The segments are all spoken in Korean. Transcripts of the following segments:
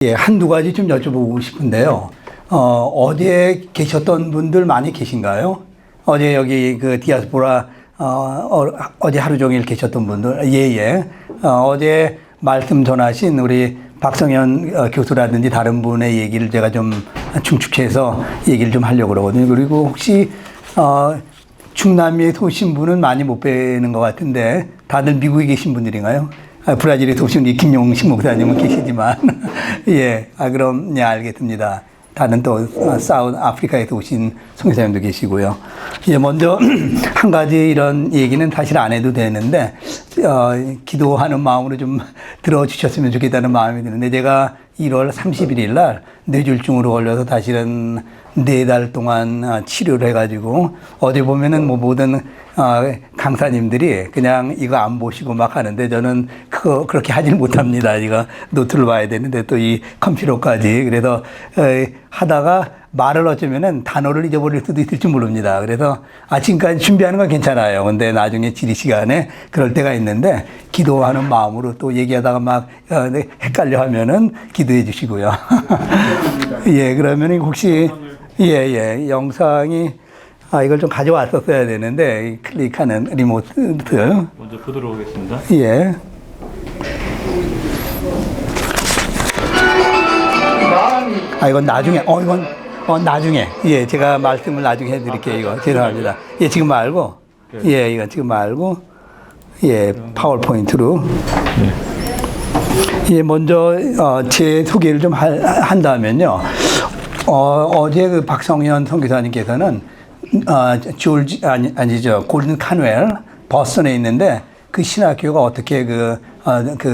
예, 한두 가지 좀 여쭤보고 싶은데요. 어디에 계셨던 분들 많이 계신가요? 어제 여기 그 디아스포라, 어제 하루 종일 계셨던 분들, 예. 어제 말씀 전하신 우리 박성현 교수라든지 다른 분의 얘기를 제가 좀 중축해서 얘기를 좀 하려고 그러거든요. 그리고 혹시, 중남미에서 오신 분은 많이 못 뵈는 것 같은데, 다들 미국에 계신 분들인가요? 브라질에서 오신 우리 김용식 목사님은 계시지만, 예, 그럼, 예, 알겠습니다. 다른 또, 사우스 아프리카에서 오신 선교사님도 계시고요. 예, 먼저, 한 가지 이런 얘기는 사실 안 해도 되는데, 기도하는 마음으로 좀 들어주셨으면 좋겠다는 마음이 드는데, 제가 1월 31일 날 뇌졸중으로 걸려서 사실은 4달 동안 치료를 해가지고, 어디 보면은 뭐 모든 강사님들이 그냥 이거 안 보시고 막 하는데 저는 그렇게 하질 못합니다. 이거 노트를 봐야 되는데 또 이 컴퓨터까지. 그래서 하다가 말을 어쩌면은 단어를 잊어버릴 수도 있을지 모릅니다. 그래서 지금까지 준비하는 건 괜찮아요. 근데 나중에 지리 시간에 그럴 때가 있는데 기도하는 마음으로 또 얘기하다가 막 헷갈려 하면은 기도해 주시고요. 예, 그러면 혹시 예, 영상이 이걸 좀 가져왔었어야 되는데, 클릭하는 리모트. 먼저 보도록 하겠습니다. 예. 이건 나중에, 이건, 나중에. 예, 제가 말씀을 나중에 해드릴게요, 이거. 죄송합니다. 예, 지금 말고. 예, 이건 지금 말고. 예, 파워포인트로. 예, 먼저, 제 소개를 좀 한다면요. 어제 그 박성현 선교사님께서는 아니죠. 골든 카누엘, 버스턴에 있는데 그 신학교가 어떻게 그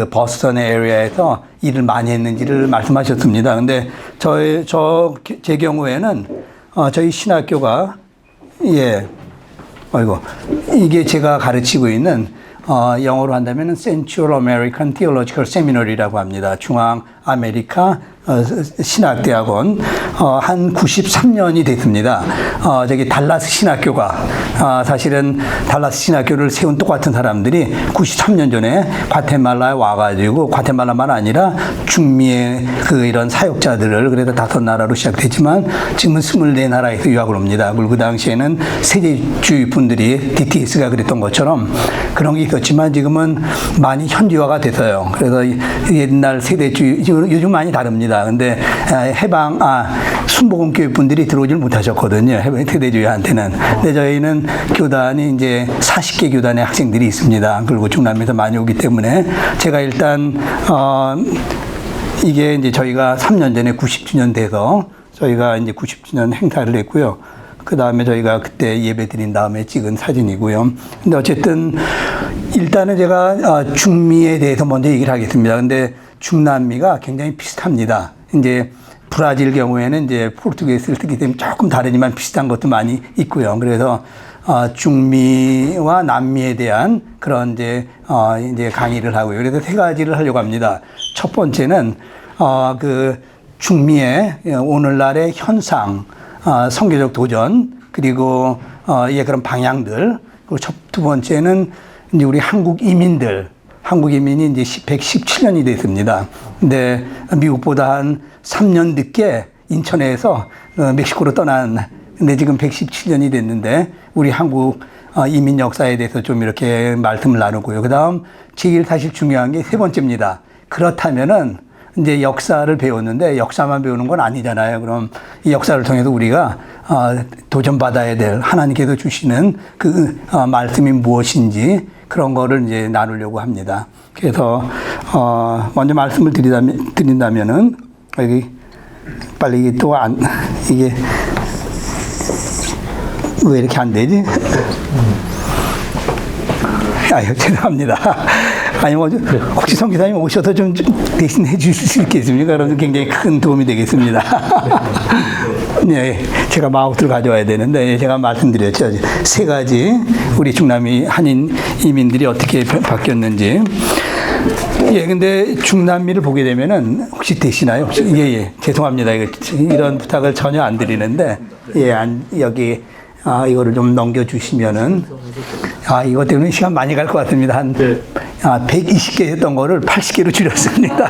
버스턴의 에리아에서 일을 많이 했는지를 말씀하셨습니다. 근데 제 경우에는, 저희 신학교가, 예, 이게 제가 가르치고 있는, 영어로 한다면 Central American Theological Seminary라고 합니다. 중앙 아메리카 신학대학원. 한 93년이 됐습니다. 저기 달라스 신학교가, 사실은 달라스 신학교를 세운 똑같은 사람들이 93년 전에 과테말라에 와가지고, 과테말라만 아니라 중미의 이런 사역자들을, 그래서 5나라로 시작됐지만 지금은 24나라에서 유학을 옵니다. 그리고 그 당시에는 세대주의 분들이 DTS가 그랬던 것처럼 그런 게 있었지만 지금은 많이 현지화가 됐어요. 그래서 옛날 세대주의, 요즘 많이 다릅니다. 근데 순복음교회 분들이 들어오질 못하셨거든요. 세대주의한테는. 근데 저희는 교단이 이제 40개 교단의 학생들이 있습니다. 그리고 중남미에서 많이 오기 때문에 제가 일단, 이게 이제 저희가 3년 전에 90주년 돼서 저희가 이제 90주년 행사를 했고요. 그 다음에 저희가 그때 예배 드린 다음에 찍은 사진이고요. 근데 어쨌든 일단은 제가 중미에 대해서 먼저 얘기를 하겠습니다. 근데 중남미가 굉장히 비슷합니다. 이제 브라질 경우에는 이제 포르투게스를 쓰기 때문에 조금 다르지만 비슷한 것도 많이 있고요. 그래서 중미와 남미에 대한 그런 이제 강의를 하고요. 그래서 3가지를 하려고 합니다. 첫 번째는 그 중미의 오늘날의 현상, 선교적 도전, 그리고 그런 방향들. 그리고 두 번째는 이제 우리 한국 이민이 이제 117년이 됐습니다. 근데 미국보다 한 3년 늦게 인천에서 멕시코로 근데 지금 117년이 됐는데 우리 한국 이민 역사에 대해서 좀 이렇게 말씀을 나누고요. 그 다음 제일 사실 중요한 게 3번째입니다. 그렇다면은 이제 역사를 배웠는데 역사만 배우는 건 아니잖아요. 그럼 이 역사를 통해서 우리가 도전받아야 될 하나님께서 주시는 그 말씀이 무엇인지 그런 거를 이제 나누려고 합니다. 그래서 먼저 말씀을 드린다면은 여기 빨리 이게 이게 왜 이렇게 안 되지? 죄송합니다. 혹시 성 기사님 오셔서 좀 대신 해 주실 수 있겠습니까? 그러면 굉장히 큰 도움이 되겠습니다. 네, 제가 마우스를 가져와야 되는데, 제가 말씀드렸죠. 3가지 우리 중남미 한인 이민들이 어떻게 바뀌었는지. 예, 근데 중남미를 보게 되면은 혹시 되시나요? 예, 죄송합니다. 이런 부탁을 전혀 안 드리는데, 여기, 이거를 좀 넘겨주시면은, 이것 때문에 시간 많이 갈 것 같습니다. 120개 했던 거를 80개로 줄였습니다.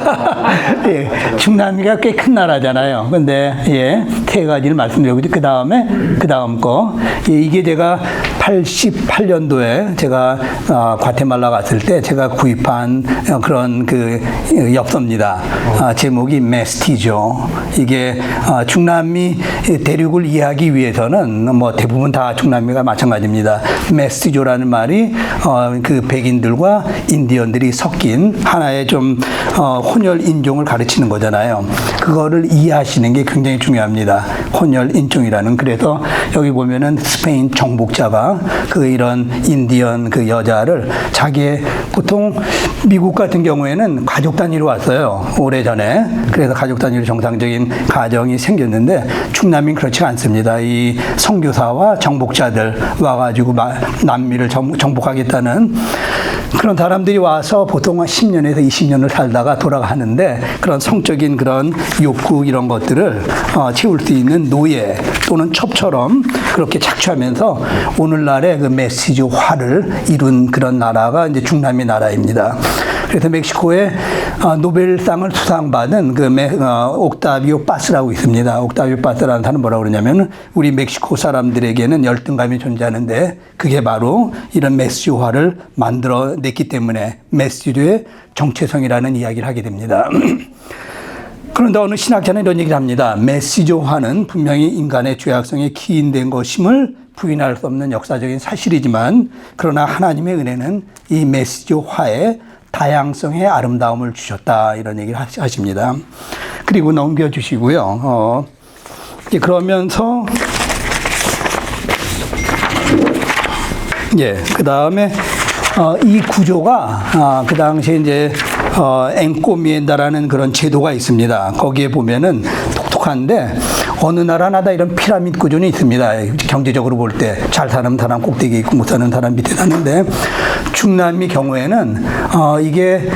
예, 중남미가 꽤 큰 나라잖아요. 근데, 예, 세 가지를 말씀드리고, 그 다음 거. 예, 이게 제가 88년도에 제가 과테말라 갔을 때 제가 구입한 그런 그 엽서입니다. 제목이 메스티죠. 이게 중남미 대륙을 이해하기 위해서는 뭐 대부분 다 중남미가 마찬가지입니다. 메스티조라는 말이 그 백인들과 인디언들이 섞인 하나의 좀 혼혈 인종을 가르치는 거잖아요. 그거를 이해하시는 게 굉장히 중요합니다. 혼혈 인종이라는. 그래서 여기 보면은 스페인 정복자가 그 이런 인디언 그 여자를 자기의 보통 미국 같은 경우에는 가족 단위로 왔어요. 오래전에. 그래서 가족 단위로 정상적인 가정이 생겼는데 중남미는 그렇지 않습니다. 이 선교사와 정복자들 와가지고 남미를 정복하겠다는 그런 사람들이 와서 보통 한 10년에서 20년을 살다가 돌아가는데 그런 성적인 그런 욕구 이런 것들을 채울 수 있는 노예 또는 첩처럼 그렇게 착취하면서 오늘날의 그 메시지화를 이룬 그런 나라가 이제 중남미 나라입니다. 그래서 멕시코에 노벨상을 수상받은 그 옥타비오 파스라고 있습니다. 옥타비오 파스라는 사람은 뭐라고 그러냐면 우리 멕시코 사람들에게는 열등감이 존재하는데 그게 바로 이런 메시지화를 만들어냈기 때문에 메시지의 정체성이라는 이야기를 하게 됩니다. 그런데 어느 신학자는 이런 얘기를 합니다. 메시지화는 분명히 인간의 죄악성에 기인된 것임을 부인할 수 없는 역사적인 사실이지만 그러나 하나님의 은혜는 이 메시지화에 다양성의 아름다움을 주셨다 이런 얘기를 하십니다. 그리고 넘겨주시고요. 그러면서 그 다음에 이 구조가 그 당시에 이제 엔코미엔다라는 그런 제도가 있습니다. 거기에 보면은 독특한데 어느 나라나 다 이런 피라미드 구조는 있습니다. 경제적으로 볼 때 잘 사는 사람 꼭대기에 있고 못 사는 사람 밑에 사는데 중남미 경우에는 이게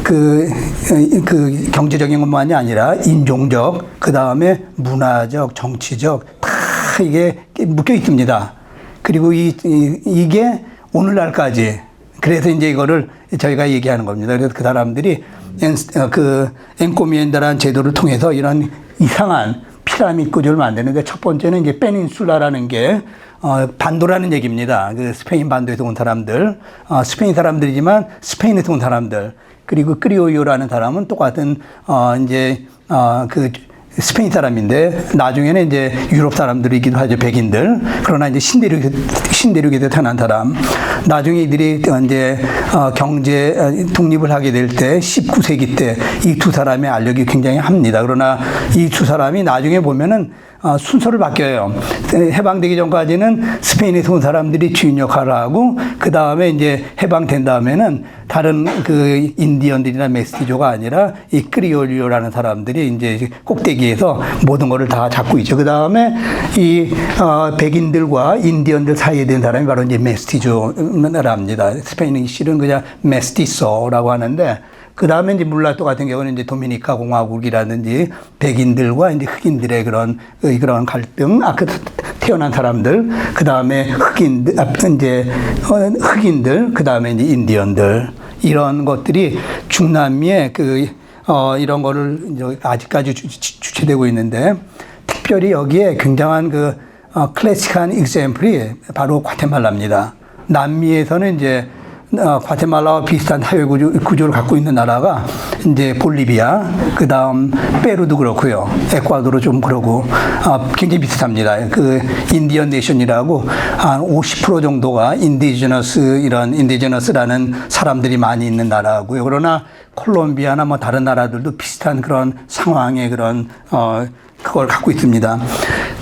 그 경제적인 것만이 아니라 인종적 그 다음에 문화적 정치적 다 이게 묶여 있습니다. 그리고 이게 오늘날까지 그래서 이제 이거를 저희가 얘기하는 겁니다. 그래서 그 사람들이 그 엔코미엔다라는 제도를 통해서 이런 이상한 피라미드 구조를 만드는데 첫 번째는 이제 페닌슐라라는 게 반도라는 얘기입니다. 그 스페인 반도에서 온 사람들, 스페인 사람들이지만 스페인에서 온 사람들, 그리고 크리올로라는 사람은 똑같은 이제 그 스페인 사람인데 나중에는 이제 유럽 사람들이기도 하죠. 백인들. 그러나 이제 신대륙에서 태어난 사람. 나중에 이들이 이제 경제 독립을 하게 될 때 19세기 때 이 두 사람의 알력이 굉장히 합니다. 그러나 이 두 사람이 나중에 보면은 순서를 바뀌어요. 해방되기 전까지는 스페인에서 온 사람들이 주인 역할을 하고 그 다음에 이제 해방된 다음에는 다른 그 인디언들이나 메스티조가 아니라 이 크리올리오라는 사람들이 이제 꼭대기에서 모든 것을 다 잡고 있죠. 그 다음에 이 백인들과 인디언들 사이에 된 사람이 바로 이제 메스티조랍니다. 스페인의 실은 그냥 메스티소라고 하는데 그 다음에 이제 물라토 같은 경우는 이제 도미니카 공화국이라든지 백인들과 이제 흑인들의 그런 갈등, 태어난 사람들, 그 다음에 흑인들, 그 다음에 이제 인디언들, 이런 것들이 중남미의 이런 거를 이제 아직까지 주체되고 있는데 특별히 여기에 굉장한 클래식한 example이 바로 과테말라입니다. 남미에서는 이제 과테말라와 비슷한 사회 구조를 갖고 있는 나라가 이제 볼리비아, 그 다음 페루도 그렇고요. 에콰도르 좀 그러고, 굉장히 비슷합니다. 그 인디언 네이션이라고 한 50% 정도가 인디지너스라는 사람들이 많이 있는 나라고요. 그러나 콜롬비아나 뭐 다른 나라들도 비슷한 그런 상황의 그걸 갖고 있습니다.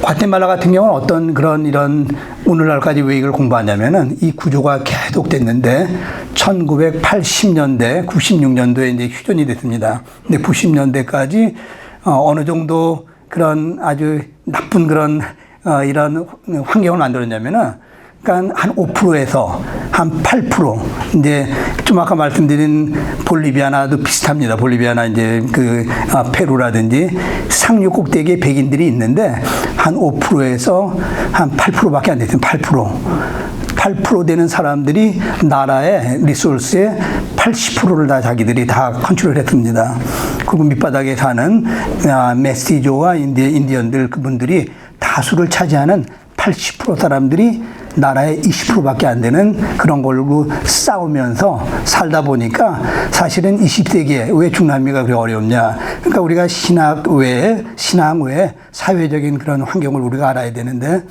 과테말라 같은 경우는 어떤 이런 오늘날까지 왜 이걸 공부하냐면은 이 구조가 계속 됐는데 1980년대, 96년도에 이제 휴전이 됐습니다. 근데 90년대까지 어느 정도 그런 아주 나쁜 이런 환경을 만들었냐면은 그러니까 한 5%에서 한 8%. 이제 좀 아까 말씀드린 볼리비아나도 비슷합니다. 볼리비아나 이제 페루라든지 상류 꼭대기에 백인들이 있는데 한 5%에서 한 8%밖에 안 됐어요. 8%. 98% 되는 사람들이 나라의 리소스의 80%를 다 자기들이 다 컨트롤했습니다. 그리고 밑바닥에 사는 메시조와 인디언들 그분들이 다수를 차지하는 80% 사람들이 나라의 20%밖에 안 되는 그런 걸로 싸우면서 살다 보니까 사실은 20세기에 왜 중남미가 그렇게 어렵냐. 그러니까 우리가 신앙 외에 사회적인 그런 환경을 우리가 알아야 되는데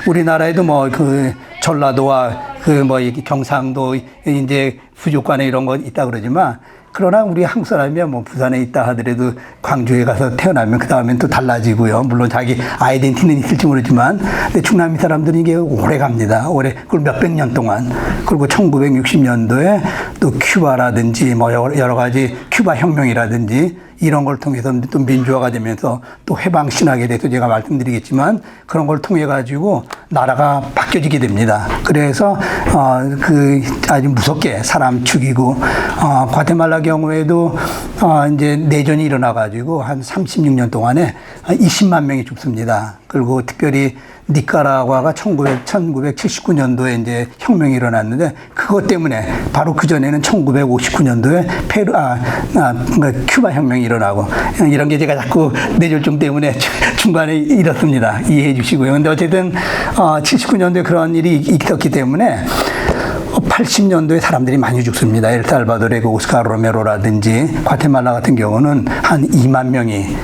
우리나라에도 뭐 그 전라도와 그 뭐 경상도 이제 부족간에 이런 거 있다 그러지만 그러나 우리 한국 사람이야 뭐 부산에 있다 하더라도 광주에 가서 태어나면 그 다음엔 또 달라지고요. 물론 자기 아이덴티티는 있을지 모르지만 근데 중남미 사람들은 이게 오래 갑니다. 오래 그걸 몇백 년 동안. 그리고 1960년도에 또 큐바라든지 뭐 여러 가지 큐바 혁명이라든지 이런 걸 통해서 또 민주화가 되면서 또 해방 신학에 대해서 제가 말씀드리겠지만 그런 걸 통해 가지고 나라가 바뀌어지게 됩니다. 그래서 그 아주 무섭게 사람 죽이고 과테말라 경우에도 이제 내전이 일어나 가지고 한 36년 동안에 20만 명이 죽습니다. 그리고 특별히 니카라과가 1979년도에 이제 혁명이 일어났는데 그것 때문에 바로 그 전에는 1959년도에 큐바 혁명이 일어나고 이런 게 제가 자꾸 뇌졸중 때문에 중간에 잃었습니다. 이해해 주시고요. 근데 어쨌든 79년도에 그런 일이 있었기 때문에 80년도에 사람들이 많이 죽습니다. 엘살바도르의 그 오스카 로메로라든지 과테말라 같은 경우는 한 2만 명이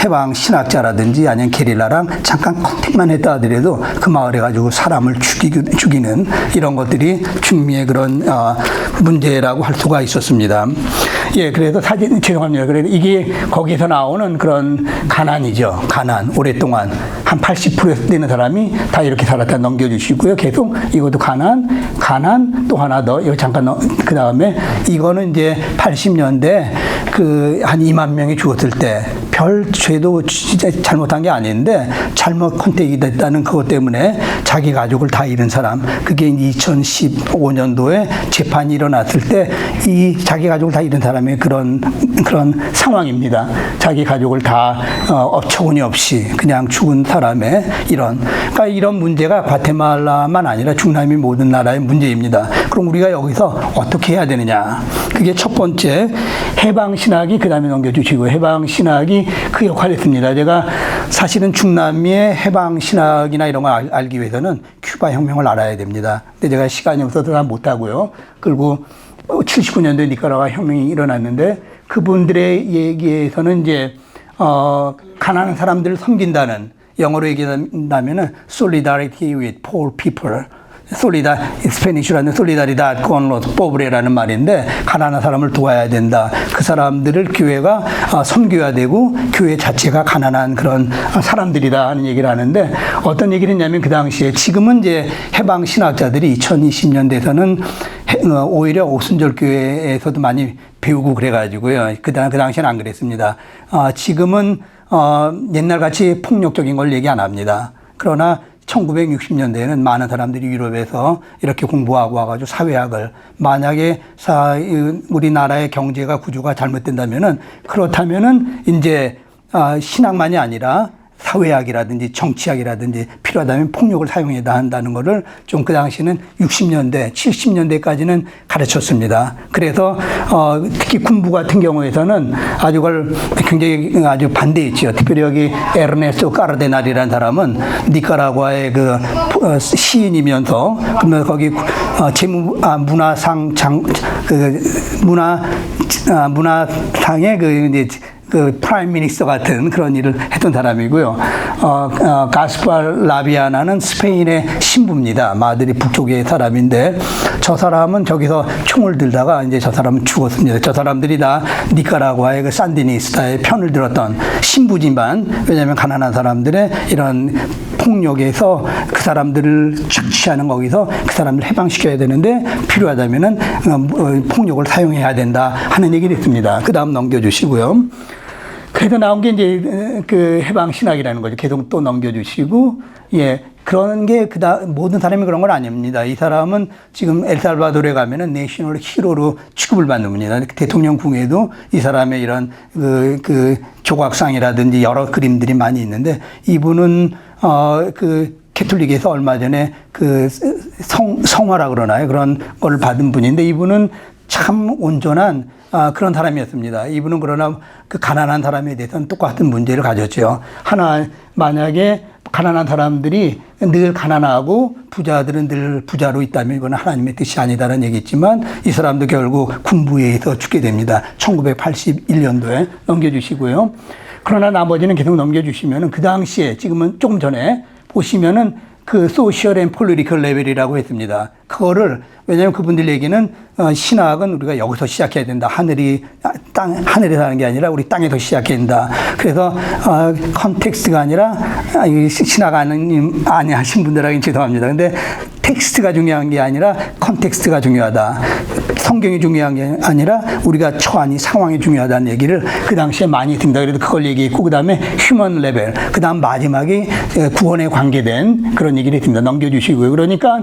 해방 신학자라든지 아니면 게릴라랑 잠깐 컨택만 했다 하더라도 그 마을에 가지고 사람을 죽이는 이런 것들이 중미의 그런 문제라고 할 수가 있었습니다. 예, 그래서 죄송합니다. 그래도 이게 거기서 나오는 그런 가난이죠. 가난. 오랫동안 한 80% 되는 사람이 다 이렇게 살았다 넘겨주시고요. 계속 이것도 가난 또 하나 더. 이거 잠깐 그 다음에 이거는 이제 80년대 그 한 2만 명이 죽었을 때 별 죄도 진짜 잘못한 게 아닌데 잘못 컨택이 됐다는 그것 때문에 자기 가족을 다 잃은 사람. 그게 2015년도에 재판이 일어났을 때 이 자기 가족을 다 잃은 사람의 그런 상황입니다. 자기 가족을 다 어처구니 없이 그냥 죽은 사람의 그러니까 이런 문제가 과테말라만 아니라 중남미 모든 나라의 문제입니다. 그럼 우리가 여기서 어떻게 해야 되느냐? 그게 첫 번째 해방신학이 그 다음에 넘겨주시고 해방신학이 그 역할을 했습니다. 제가 사실은 중남미의 해방신학이나 이런 걸 알기 위해서는 큐바 혁명을 알아야 됩니다. 근데 제가 시간이 없어서 다 못하고요. 그리고 79년도에 니카라과 혁명이 일어났는데 그분들의 얘기에서는 이제 가난한 사람들을 섬긴다는 영어로 얘기한다면은 solidarity with poor people. 스페니쉬라는 솔리다리다 con los pobres라는 말인데 가난한 사람을 도와야 된다. 그 사람들을 교회가 섬겨야 되고 교회 자체가 가난한 그런 사람들이다 하는 얘기를 하는데 어떤 얘기를 했냐면 그 당시에 지금은 이제 해방 신학자들이 2020년대에서는 오히려 오순절 교회에서도 많이 배우고 그래가지고요. 그 당시에는 안 그랬습니다. 지금은 옛날같이 폭력적인 걸 얘기 안 합니다. 그러나 1960년대에는 많은 사람들이 유럽에서 이렇게 공부하고 와가지고 사회학을 만약에 우리나라의 경제가 구조가 잘못된다면은 그렇다면은 이제 신학만이 아니라 사회학이라든지 정치학이라든지 필요하다면 폭력을 사용해야 한다는 것을 좀 그 당시에는 60년대, 70년대까지는 가르쳤습니다. 그래서 특히 군부 같은 경우에서는 그걸 굉장히 아주 반대했죠. 특별히 여기 에르네스토 까르데날이라는 사람은 니카라과의 그 시인이면서 그러면 거기 문화상의 그 프라임 미니스터 같은 그런 일을 했던 사람이고요. 가스팔 라비아나는 스페인의 신부입니다. 마드리 북쪽의 사람인데 저 사람은 저기서 총을 들다가 이제 저 사람은 죽었습니다. 저 사람들이 다 니카라과의 그 산디니스타의 편을 들었던 신부지만 왜냐하면 가난한 사람들의 이런 폭력에서 그 사람들을 착취하는 거기서 그 사람들 해방시켜야 되는데 필요하다면은 폭력을 사용해야 된다 하는 얘기를 했습니다. 그 다음 넘겨주시고요. 그래서 나온 게 이제 그 해방 신학이라는 거죠. 계속 또 넘겨주시고, 예. 그런 게 모든 사람이 그런 건 아닙니다. 이 사람은 지금 엘살바도르에 가면은 내셔널 히로로 취급을 받는 분이다. 대통령궁에도 이 사람의 이런 그 조각상이라든지 여러 그림들이 많이 있는데 이분은 캐톨릭에서 얼마 전에 그 성화라 그러나요? 그런 걸 받은 분인데 이분은 참 온전한 그런 사람이었습니다. 이분은 그러나 그 가난한 사람에 대해서는 똑같은 문제를 가졌죠. 만약에 가난한 사람들이 늘 가난하고 부자들은 늘 부자로 있다면 이건 하나님의 뜻이 아니다라는 얘기겠지만 이 사람도 결국 군부에 의해서 죽게 됩니다. 1981년도에 넘겨주시고요. 그러나 나머지는 계속 넘겨주시면은 그 당시에 지금은 조금 전에 보시면은 그 소셜 앤 폴리티컬 레벨이라고 했습니다. 그거를 왜냐하면 그분들 얘기는 신학은 우리가 여기서 시작해야 된다. 하늘에 사는 게 아니라 우리 땅에서 시작해야 된다. 그래서 컨텍스트가 아니라 신학 아니 하신 분들에게 죄송합니다. 근데 텍스트가 중요한 게 아니라 컨텍스트가 중요하다. 성경이 중요한 게 아니라 우리가 처한 이 상황이 중요하다는 얘기를 그 당시에 많이 듣는다. 그래도 그걸 얘기했고 그 다음에 휴먼 레벨, 그 다음 마지막에 구원에 관계된 그런 얘기를 듣는다. 넘겨주시고요. 그러니까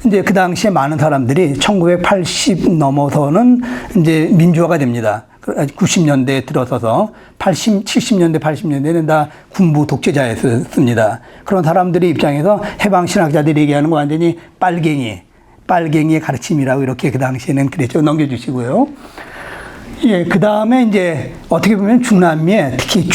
이제 그 당시에 많은 사람들이 1980 넘어서는 이제 민주화가 됩니다. 90년대에 들어서서 70년대, 80년대는 다 군부 독재자였습니다. 그런 사람들의 입장에서 해방신학자들이 얘기하는 거 완전히 빨갱이의 가르침이라고 이렇게 그 당시에는 그랬죠. 넘겨주시고요. 예, 그 다음에 이제 어떻게 보면 중남미에 특히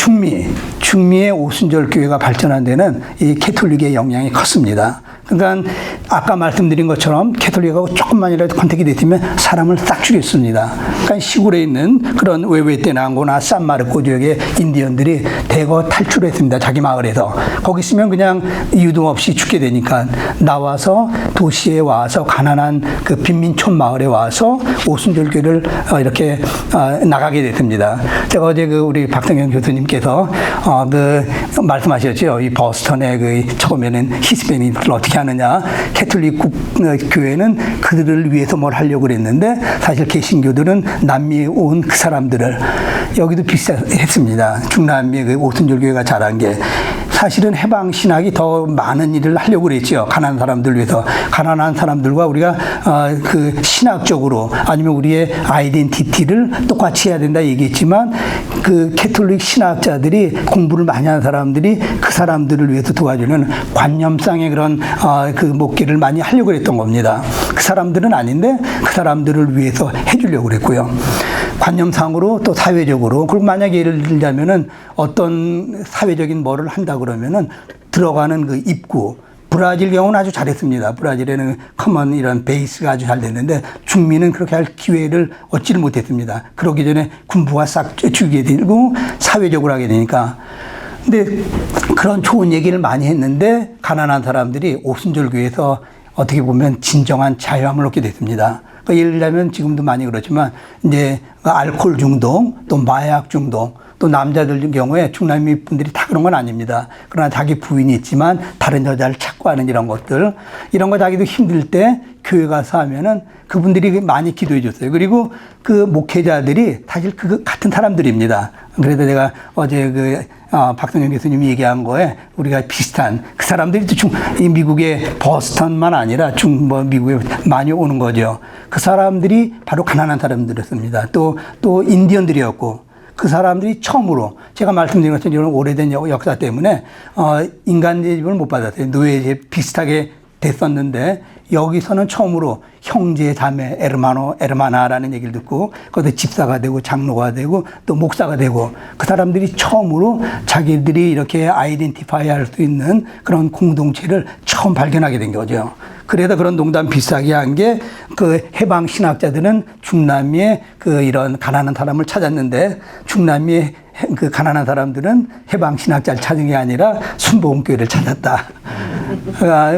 중미의 오순절 교회가 발전한 데는 이 캐톨릭의 영향이 컸습니다. 그러니까 아까 말씀드린 것처럼 캐톨릭하고 조금만이라도 컨택이 됐으면 사람을 싹 죽였습니다. 그러니까 시골에 있는 그런 외웨테나고나 산마르코 지역의 인디언들이 대거 탈출했습니다. 자기 마을에서. 거기 있으면 그냥 이유도 없이 죽게 되니까 나와서 도시에 와서 가난한 그 빈민촌 마을에 와서 오순절교를 이렇게 나가게 됐습니다. 제가 어제 그 우리 박성현 교수님께서 그 말씀하셨죠. 이 버스턴의 그 처음에는 히스패닉을 어떻게 하느냐. 캐톨릭 교회는 그들을 위해서 뭘 하려고 그랬는데 사실 개신교들은 남미에 온 그 사람들을 여기도 비슷했습니다. 중남미의 그 오순절 교회가 잘한 게 사실은 해방 신학이 더 많은 일을 하려고 그랬죠. 가난한 사람들 위해서. 가난한 사람들과 우리가 그 신학적으로 아니면 우리의 아이덴티티를 똑같이 해야 된다 얘기했지만 그 캐톨릭 신학자들이 공부를 많이 하는 사람들이 그 사람들을 위해서 도와주는 관념상의 그런 그 목회를 많이 하려고 했던 겁니다. 그 사람들은 아닌데 그 사람들을 위해서 해주려고 그랬고요. 관념상으로 또 사회적으로 그리고 만약에 예를 들자면은 어떤 사회적인 뭐를 한다 그러면은 들어가는 그 입구 브라질 경우는 아주 잘했습니다. 브라질에는 커먼 이런 베이스가 아주 잘 됐는데 중미는 그렇게 할 기회를 얻지를 못했습니다. 그러기 전에 군부가 싹 죽이게 되고 사회적으로 하게 되니까. 근데 그런 좋은 얘기를 많이 했는데 가난한 사람들이 오순절교에서 어떻게 보면 진정한 자유함을 얻게 됐습니다. 그러니까 예를 들자면 지금도 많이 그렇지만 이제 알코올 중독 또 마약 중독 또 남자들 경우에 중남미 분들이 다 그런 건 아닙니다. 그러나 자기 부인이 있지만 다른 여자를 찾고 하는 이런 것들 이런 거 자기도 힘들 때 교회 가서 하면은 그분들이 많이 기도해 줬어요. 그리고 그 목회자들이 사실 그 같은 사람들입니다. 그래서 내가 어제 박성현 교수님이 얘기한 거에 우리가 비슷한 그 사람들이 또 이 미국의 버스턴만 아니라 미국에 많이 오는 거죠. 그 사람들이 바로 가난한 사람들이었습니다. 또 인디언들이었고 그 사람들이 처음으로 제가 말씀드린 것처럼 이런 오래된 역사 때문에 인간 대접을 못 받았어요. 노예 비슷하게 됐었는데 여기서는 처음으로 형제, 자매, 에르마나라는 얘기를 듣고 거기서 집사가 되고 장로가 되고 또 목사가 되고 그 사람들이 처음으로 자기들이 이렇게 아이덴티파이 할 수 있는 그런 공동체를 처음 발견하게 된 거죠. 그래서 그런 농담 비슷하게 한 게 그 해방 신학자들은 중남미에 그 이런 가난한 사람을 찾았는데 중남미에 그 가난한 사람들은 해방 신학자를 찾은 게 아니라 순복음교회를 찾았다.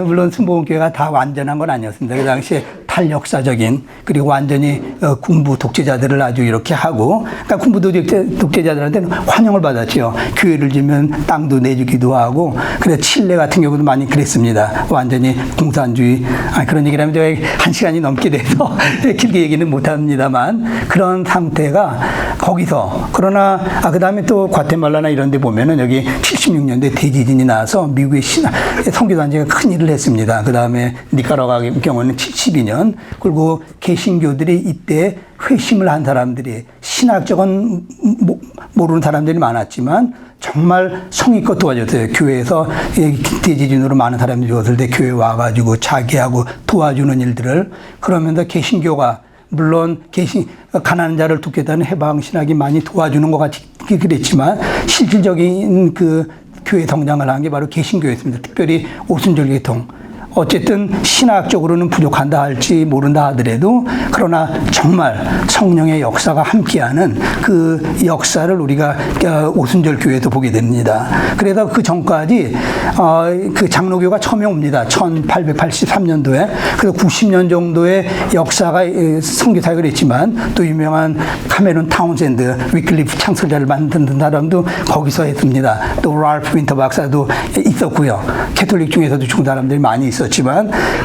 물론 순복음교회가 다 완전한 건 아니었습니다. 그 당시에 탈역사적인 그리고 완전히 군부 독재자들을 아주 이렇게 하고 그러니까 군부 독재자들한테는 환영을 받았죠. 교회를 지면 땅도 내주기도 하고 그래서 칠레 같은 경우도 많이 그랬습니다. 완전히 공산주의 그런 얘기를 하면 제가 한 시간이 넘게 돼서 길게 얘기는 못합니다만 그런 상태가 거기서 그러나 그 다음에 또 과테말라나 이런 데 보면은 여기 76년대 대지진이 나서 미국의 선교단체가 큰 일을 했습니다. 그 다음에 니카라과 경우는 72년 그리고 개신교들이 이때 회심을 한 사람들이 신학적인 모르는 사람들이 많았지만 정말 성의껏 도와줬어요. 교회에서 대지진으로 많은 사람들이 죽었을 때 교회 와가지고 자기하고 도와주는 일들을. 그러면서 개신교가 물론 가난한 자를 돕겠다는 해방신학이 많이 도와주는 것 같이 그랬지만 실질적인 그 교회 성장을 한 게 바로 개신교였습니다. 특별히 오순절 계통. 어쨌든 신학적으로는 부족한다 할지 모른다 하더라도 그러나 정말 성령의 역사가 함께하는 그 역사를 우리가 오순절 교회에서 보게 됩니다. 그래서 그 전까지 그 장로교가 처음에 옵니다. 1883년도에. 그래서 90년 정도의 역사가 선교 사역을 했지만 또 유명한 카메론 타운샌드 위클리프 창설자를 만든 사람도 거기서 했습니다. 또 랄프 윈터 박사도 있었고요. 캐톨릭 중에서도 죽은 사람들이 많이 있었지만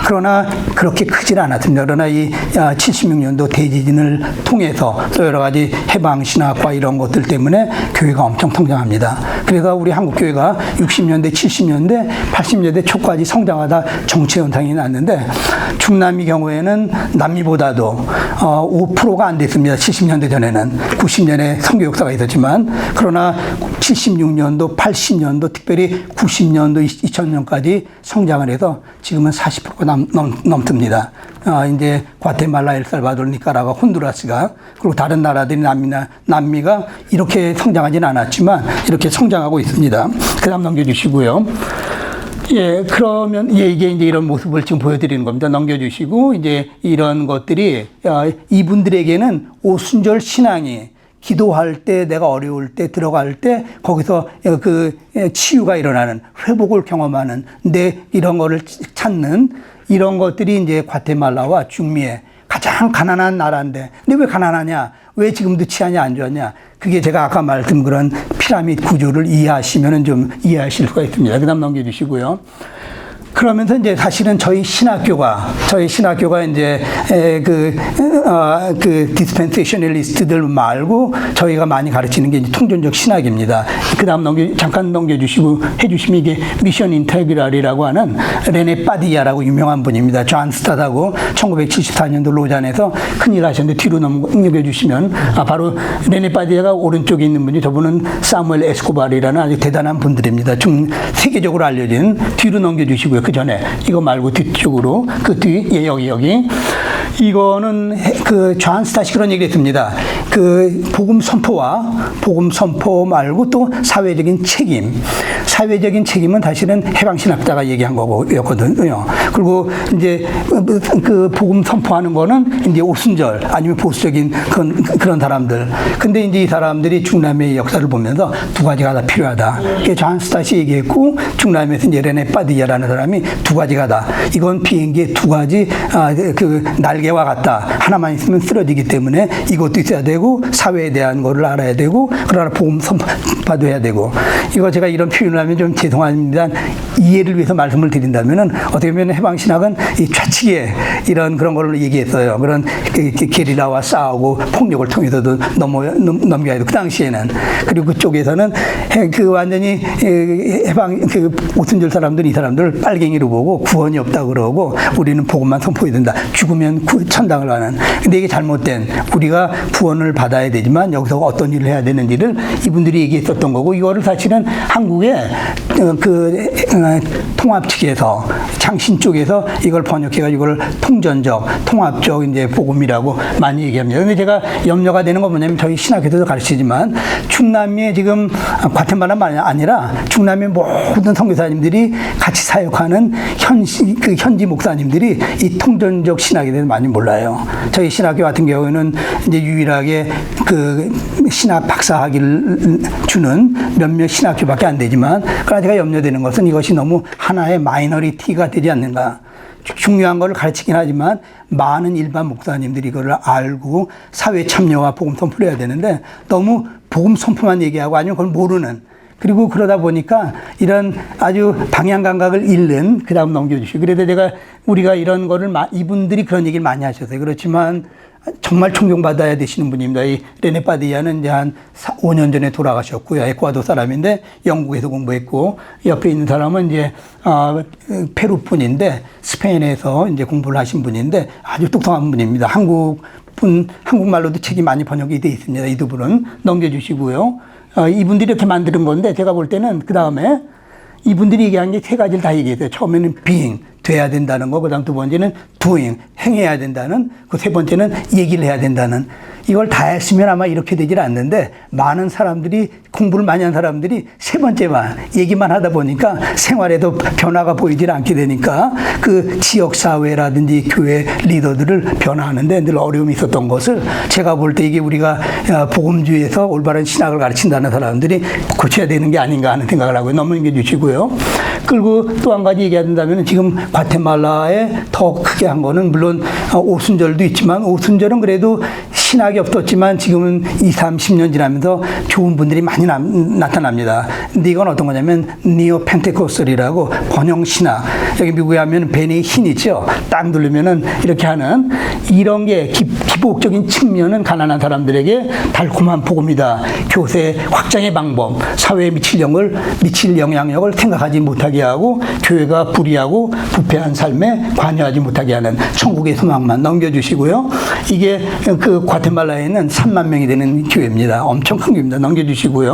그러나 그렇게 크질 않았습니다. 그러나 이 76년도 대지진을 통해서 또 여러 가지 해방신학과 이런 것들 때문에 교회가 엄청 성장합니다. 그래서 우리 한국교회가 60년대, 70년대, 80년대 초까지 성장하다 정체 현상이 났는데 중남미 경우에는 남미보다도 5%가 안 됐습니다. 70년대 전에는. 90년에 선교 역사가 있었지만 그러나 76년도, 80년도, 특별히 90년도, 2000년까지 성장을 해서 지금은 40%가 넘습니다. 이제 과테말라, 엘살바도르, 니카라과, 혼두라스가 그리고 다른 나라들이 남미가 이렇게 성장하지는 않았지만 이렇게 성장하고 있습니다. 그 다음 넘겨주시고요. 예, 그러면 이게 이제 이런 모습을 지금 보여드리는 겁니다. 넘겨주시고 이제 이런 것들이 이분들에게는 오순절 신앙이 기도할 때, 내가 어려울 때, 들어갈 때, 거기서 그 치유가 일어나는, 회복을 경험하는, 이런 거를 찾는, 이런 것들이 이제 과테말라와 중미의 가장 가난한 나라인데, 근데 왜 가난하냐? 왜 지금도 치안이 안 좋았냐? 그게 제가 아까 말씀 그런 피라미드 구조를 이해하시면은 좀 이해하실 수가 있습니다. 그 다음 넘겨주시고요. 그러면서 이제 사실은 저희 신학교가 이제 그 디스펜세이셔널리스트들 말고 저희가 많이 가르치는 게 이제 통전적 신학입니다. 그 다음 잠깐 넘겨주시고 해주시면 이게 미션 인테그랄이라고 하는 레네 파디야라고 유명한 분입니다. 존 스타트하고 1974년도 로잔에서 큰일 하셨는데 뒤로 넘겨주시면 바로 레네 파디야가 오른쪽에 있는 분이 저분은 사무엘 에스코바르라는 아주 대단한 분들입니다. 세계적으로 알려진 뒤로 넘겨주시고요. 그 전에 이거 말고 뒤쪽으로 그 뒤 여기 이거는 그 존 스타시 그런 얘기를 했습니다. 그 복음 선포 말고 또 사회적인 책임은 사실은 해방신학자가 얘기한 거였거든요. 그리고 이제 그 복음 선포하는 거는 이제 오순절 아니면 보수적인 그런 사람들. 근데 이제 이 사람들이 중남미의 역사를 보면서 두 가지가 다 필요하다. 존 스타시 얘기했고 중남미에서 이제 레네 파디야라는 사람이 두 가지가 다. 이건 비행기의 두 가지 그 날개와 같다. 하나만 있으면 쓰러지기 때문에 이것도 있어야 되고 사회에 대한 거를 알아야 되고 그러나 복음 선포도 해야 되고. 이거 제가 이런 표현을 하면 좀 죄송합니다. 이해를 위해서 말씀을 드린다면은 어떻게 보면 해방신학은 이 좌측에 이런 그런 걸 얘기했어요. 그런 게릴라와 싸우고 폭력을 통해서도 넘겨야 되고 그 당시에는. 그리고 그쪽에서는 그 완전히 해방 그 오순절 사람들 이 사람들 빨갱이로 보고 구원이 없다고 그러고 우리는 복음만 선포해야 된다. 죽으면 천당을 가는. 근데 이게 잘못된 우리가 구원을 받아야 되지만 여기서 어떤 일을 해야 되는지를 이분들이 얘기했었던 거고 이거를 사실은 한국의 그 통합 측에서 창신 쪽에서 이걸 번역해가지고 이걸 통전적, 통합적 이제 복음이라고 많이 얘기합니다. 근데 제가 염려가 되는 건 뭐냐면 저희 신학교에도 가르치지만 중남미에 지금 과테말라만 아니라 중남미 모든 선교사님들이 같이 사역하는 현지 목사님들이 이 통전적 신학에 대해서 많이 몰라요. 저희 신학교 같은 경우에는 이제 유일하게 그 신학 박사학위를 주는 몇몇 신학교밖에 안 되지만 그러나 제가 염려되는 것은 이것이 너무 하나의 마이너리티가 되지 않는가. 중요한 걸 가르치긴 하지만 많은 일반 목사님들이 이거를 알고 사회 참여와 복음 선포를 해야 되는데 너무 복음 선포만 얘기하고 아니면 그걸 모르는 그리고 그러다 보니까 이런 아주 방향 감각을 잃는 그 다음 넘겨주시고 그래서 우리가 이런 거를 이분들이 그런 얘기를 많이 하셨어요. 그렇지만 정말 존경받아야 되시는 분입니다. 이 레네 파디야는 이제 한 5년 전에 돌아가셨고요. 에콰도 사람인데 영국에서 공부했고 옆에 있는 사람은 이제 페루 분인데 스페인에서 이제 공부를 하신 분인데 아주 똑똑한 분입니다. 한국말로도 책이 많이 번역이 돼 있습니다. 이 두 분은 넘겨주시고요. 이분들이 이렇게 만드는 건데 제가 볼 때는 그 다음에 이분들이 얘기한 게 세 가지를 다 얘기했어요. 처음에는 being, 돼야 된다는 거. 그 다음 두 번째는 doing, 행해야 된다는. 그 세 번째는 얘기를 해야 된다는. 이걸 다 했으면 아마 이렇게 되질 않는데 많은 사람들이 공부를 많이 한 사람들이 세 번째만 얘기만 하다 보니까 생활에도 변화가 보이질 않게 되니까 그 지역사회라든지 교회 리더들을 변화하는데 늘 어려움이 있었던 것을 제가 볼 때 이게 우리가 복음주의에서 올바른 신학을 가르친다는 사람들이 고쳐야 되는 게 아닌가 하는 생각을 하고 넘겨 주시고요. 그리고 또 한 가지 얘기해야 된다면 지금 과테말라에 더 크게 한 거는 물론 오순절도 있지만 오순절은 그래도 신학이 없었지만 지금은 20, 30년 지나면서 좋은 분들이 많이 나타납니다. 근데 이건 어떤 거냐면 니오 펜테코스터리라고 번영 신학. 여기 미국에 하면 벤의 흰 있죠. 딱 누르면은 이렇게 하는 이런 게 기복적인 측면은 가난한 사람들에게 달콤한 복음이다. 교세 확장의 방법, 사회에 미칠 영향력을 생각하지 못하게 하고 교회가 불의하고 부패한 삶에 관여하지 못하게 하는 천국의 소망만 넘겨주시고요. 이게 그 과테말라에는 3만 명이 되는 교회입니다. 엄청 큰 교회입니다. 넘겨주시고요.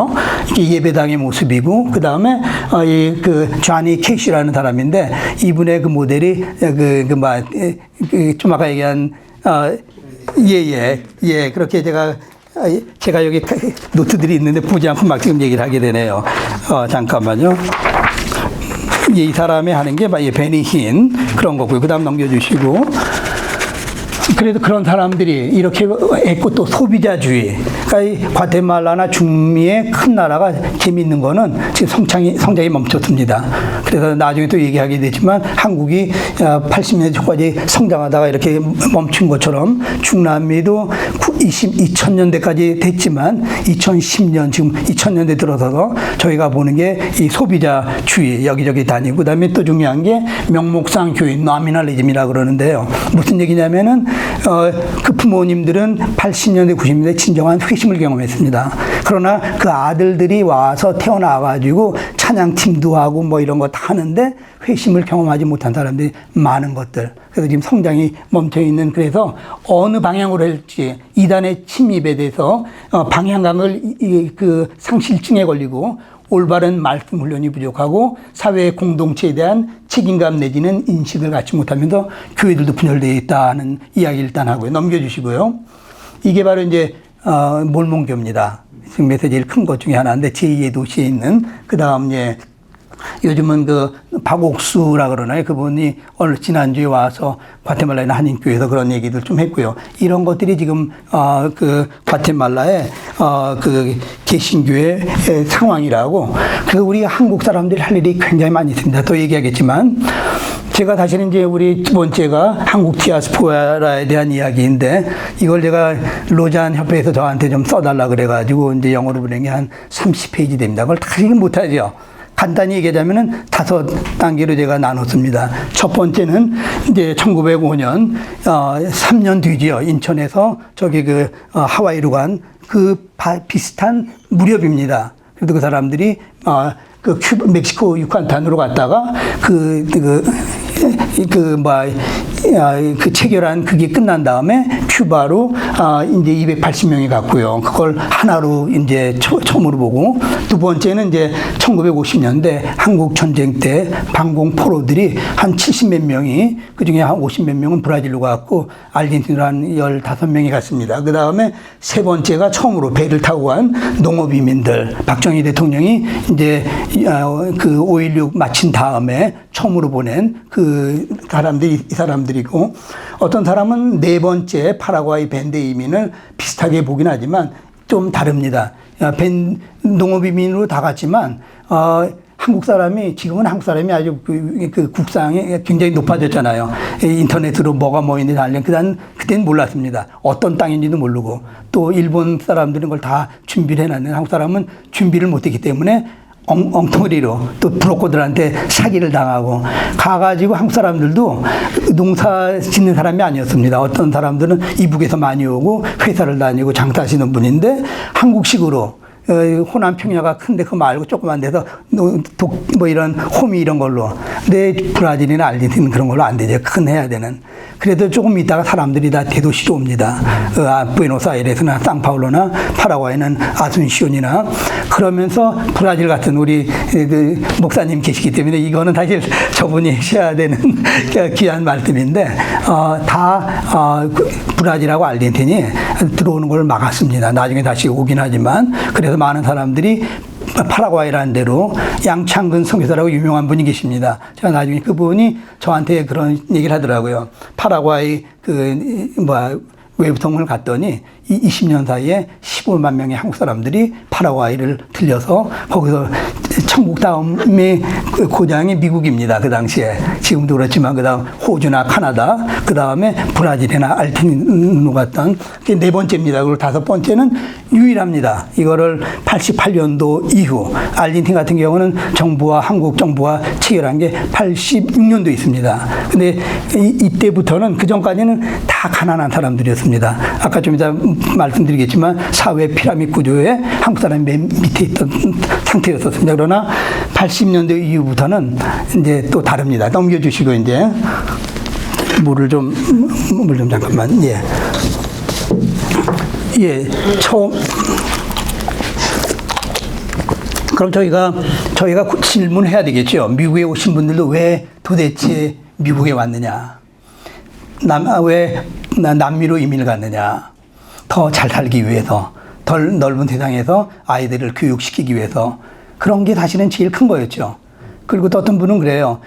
이게 예배당의 모습이고, 그 다음에, 그, 쟈니 캐시라는 사람인데, 이분의 그 모델이, 좀 아까 얘기한, 그렇게 제가 여기 노트들이 있는데 보지 않고 막 지금 얘기를 하게 되네요. 잠깐만요. 이 사람이 하는 게 베니 흰 그런 거고요. 그 다음 넘겨주시고. 그래도 그런 사람들이 이렇게 했고 또 소비자주의. 그러니까 이 과테말라나 중미의 큰 나라가 재미있는 거는 지금 성장이 멈췄습니다. 그래서 나중에 또 얘기하게 되지만 한국이 80년 초까지 성장하다가 이렇게 멈춘 것처럼 중남미도 2000년대까지 됐지만 2010년 지금 2000년대 들어서서 저희가 보는 게 이 소비자주의 여기저기 다니고 그다음에 또 중요한 게 명목상 교인 노미널리즘이라 그러는데요. 무슨 얘기냐면은 그 부모님들은 80년대 90년대 진정한 회심을 경험했습니다. 그러나 그 아들들이 와서 태어나가지고 찬양팀도 하고 뭐 이런 거 다 하는데 회심을 경험하지 못한 사람들이 많은 것들. 그래서 지금 성장이 멈춰있는 그래서 어느 방향으로 할지 이단의 침입에 대해서 방향감을 그 상실증에 걸리고 올바른 말씀 훈련이 부족하고 사회 공동체에 대한 책임감 내지는 인식을 갖지 못하면서 교회들도 분열되어 있다는 이야기를 일단 하고요. 넘겨주시고요. 이게 바로 이제 몰몬교입니다. 승배에서 제일 큰 것 중에 하나인데 제2의 도시에 있는 그 다음 요즘은 그 박옥수라 그러나요? 그분이 지난주에 와서 과테말라의 한인교회에서 그런 얘기들 좀 했고요. 이런 것들이 지금 그 과테말라의 그 개신교의 상황이라고. 그래서 우리 한국 사람들이 할 일이 굉장히 많이 있습니다. 더 얘기하겠지만 제가 사실은 이제 우리 두 번째가 한국 디아스포라에 대한 이야기인데 이걸 제가 로잔 협회에서 저한테 좀 써달라 그래가지고 이제 영어로 보낸 게 한 30페이지 됩니다. 그걸 다 읽지 못하죠. 간단히 얘기하자면은 5단계로 제가 나눴습니다. 첫 번째는 이제 1905년, 3년 뒤지요. 인천에서 저기 그 하와이로 간 그 비슷한 무렵입니다. 그래도 그 사람들이 그 멕시코 유칸탄으로 갔다가 그 체결한 그게 끝난 다음에 큐바로 이제 280명이 갔고요. 그걸 하나로 이제 처음으로 보고 두 번째는 이제 1950년대 한국 전쟁 때 방공 포로들이 한 70몇 명이 그 중에 한 50몇 명은 브라질로 갔고 아르헨티나로 한 15명이 갔습니다. 그 다음에 세 번째가 처음으로 배를 타고 간 농업 이민들 박정희 대통령이 이제 그 5.16 마친 다음에 처음으로 보낸 그 이 사람들이고 어떤 사람은 네 번째 파라과이 밴드 이민을 비슷하게 보긴 하지만 좀 다릅니다. 농업 이민으로 다 갔지만 한국 사람이 지금은 한국 사람이 아주 그 국상이 굉장히 높아졌잖아요. 인터넷으로 뭐가 뭐 있는지 알려. 그때는 몰랐습니다. 어떤 땅인지도 모르고 또 일본 사람들은 그걸 다 준비를 해놨는데 한국 사람은 준비를 못했기 때문에 엉터리로 또 브로커들한테 사기를 당하고 가가지고 한국 사람들도 농사 짓는 사람이 아니었습니다. 어떤 사람들은 이북에서 많이 오고 회사를 다니고 장사하시는 분인데 한국식으로 호남 평야가 큰데 그 말고 조그만 데서 뭐 이런 호미 이런 걸로. 근데 브라질이나 아르헨티나는 그런 걸로 안 되죠. 큰 해야 되는. 그래도 조금 있다가 사람들이 다 대도시로 옵니다. 부에노스아이레스나 상파울로나 파라과이는 아순시온이나 그러면서 브라질 같은 우리 그 목사님 계시기 때문에 이거는 사실 저분이 하셔야 되는 귀한 말씀인데 브라질하고 아르헨티나이 들어오는 걸 막았습니다. 나중에 다시 오긴 하지만 그래서 많은 사람들이 파라과이라는 데로 양창근 선교사라고 유명한 분이 계십니다. 제가 나중에 그분이 저한테 그런 얘기를 하더라고요. 파라과이 외부통을 갔더니 이 20년 사이에 15만 명의 한국 사람들이 파라과이를 들려서 거기서 천국 다음에 고장이 미국입니다. 그 당시에. 지금도 그렇지만 그 다음 호주나 카나다, 그 다음에 브라질이나 알티니노 갔던 그게 네 번째입니다. 그리고 다섯 번째는 유일합니다. 이거를 88년도 이후 아르헨티나 같은 경우는 정부와 한국 정부와 체결한 게 86년도에 있습니다. 근데 이때부터는 그 전까지는 다 가난한 사람들이었습니다. 아까 좀 이따 말씀드리겠지만 사회 피라미드 구조에 한국 사람이 맨 밑에 있던 상태였었습니다. 그러나 80년대 이후부터는 이제 또 다릅니다. 넘겨주시고 이제 물 좀 잠깐만. 예. 예. 그럼 저희가 질문해야 되겠죠. 미국에 오신 분들도 왜 도대체 미국에 왔느냐? 왜 남미로 이민을 갔느냐? 더 잘 살기 위해서, 덜 넓은 세상에서 아이들을 교육시키기 위해서 그런 게 사실은 제일 큰 거였죠. 그리고 또 어떤 분은 그래요.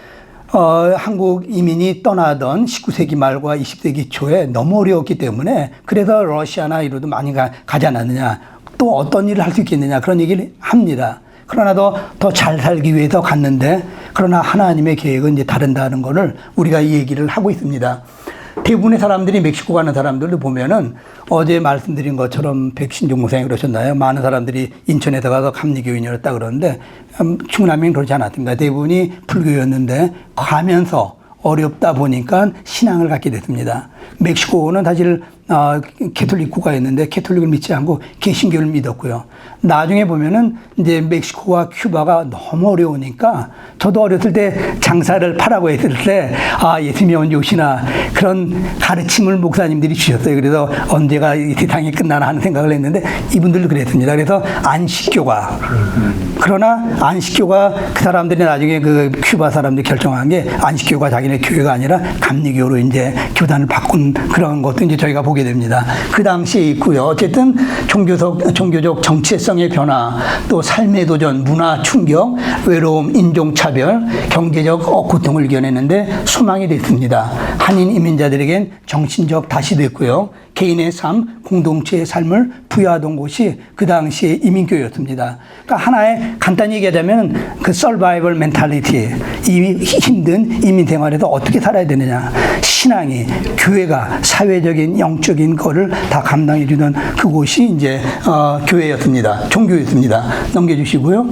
한국 이민이 떠나던 19세기 말과 20세기 초에 너무 어려웠기 때문에 그래서 러시아나 이로도 많이 가지 않았느냐. 또 어떤 일을 할 수 있겠느냐. 그런 얘기를 합니다. 그러나 더 잘 살기 위해서 갔는데 그러나 하나님의 계획은 이제 다른다는 거를 우리가 이 얘기를 하고 있습니다. 대부분의 사람들이 멕시코 가는 사람들도 보면은 어제 말씀드린 것처럼 백신종 목사님 그러셨나요? 많은 사람들이 인천에서 가서 감리교인이었다 그러는데 충남이는 그렇지 않았습니다. 대부분이 불교였는데 가면서 어렵다 보니까 신앙을 갖게 됐습니다. 멕시코는 사실 캐톨릭 국가였는데 캐톨릭을 믿지 않고 개신교를 믿었고요. 나중에 보면은 이제 멕시코와 큐바가 너무 어려우니까 저도 어렸을 때 장사를 파라고 했을 때 예수님이 언제 오시나 그런 가르침을 목사님들이 주셨어요. 그래서 언제가 이 세상이 끝나나 하는 생각을 했는데 이분들도 그랬습니다. 그래서 안식교가 그러나 안식교가 그 사람들이 나중에 그 큐바 사람들이 결정한 게 안식교가 자기네 교회가 아니라 감리교로 이제 교단을 바꾼 그런 것도 이제 저희가 보게 됩니다. 그 당시에 있고요. 어쨌든 종교적 정체성의 변화, 또 삶의 도전, 문화 충격, 외로움, 인종차별, 경제적 고통을 이겨내는데 소망이 됐습니다. 한인 이민자들에겐 정신적 다시 됐고요. 개인의 삶, 공동체의 삶을 부여하던 곳이 그 당시의 이민교였습니다. 그러니까 하나의 간단히 얘기하자면 그 서바이벌 멘탈리티, 이 힘든 이민 생활에서 어떻게 살아야 되느냐. 신앙이, 교회가 사회적인 영적인 거를 다 감당해 주는 그곳이 이제 교회였습니다. 종교였습니다. 넘겨주시고요.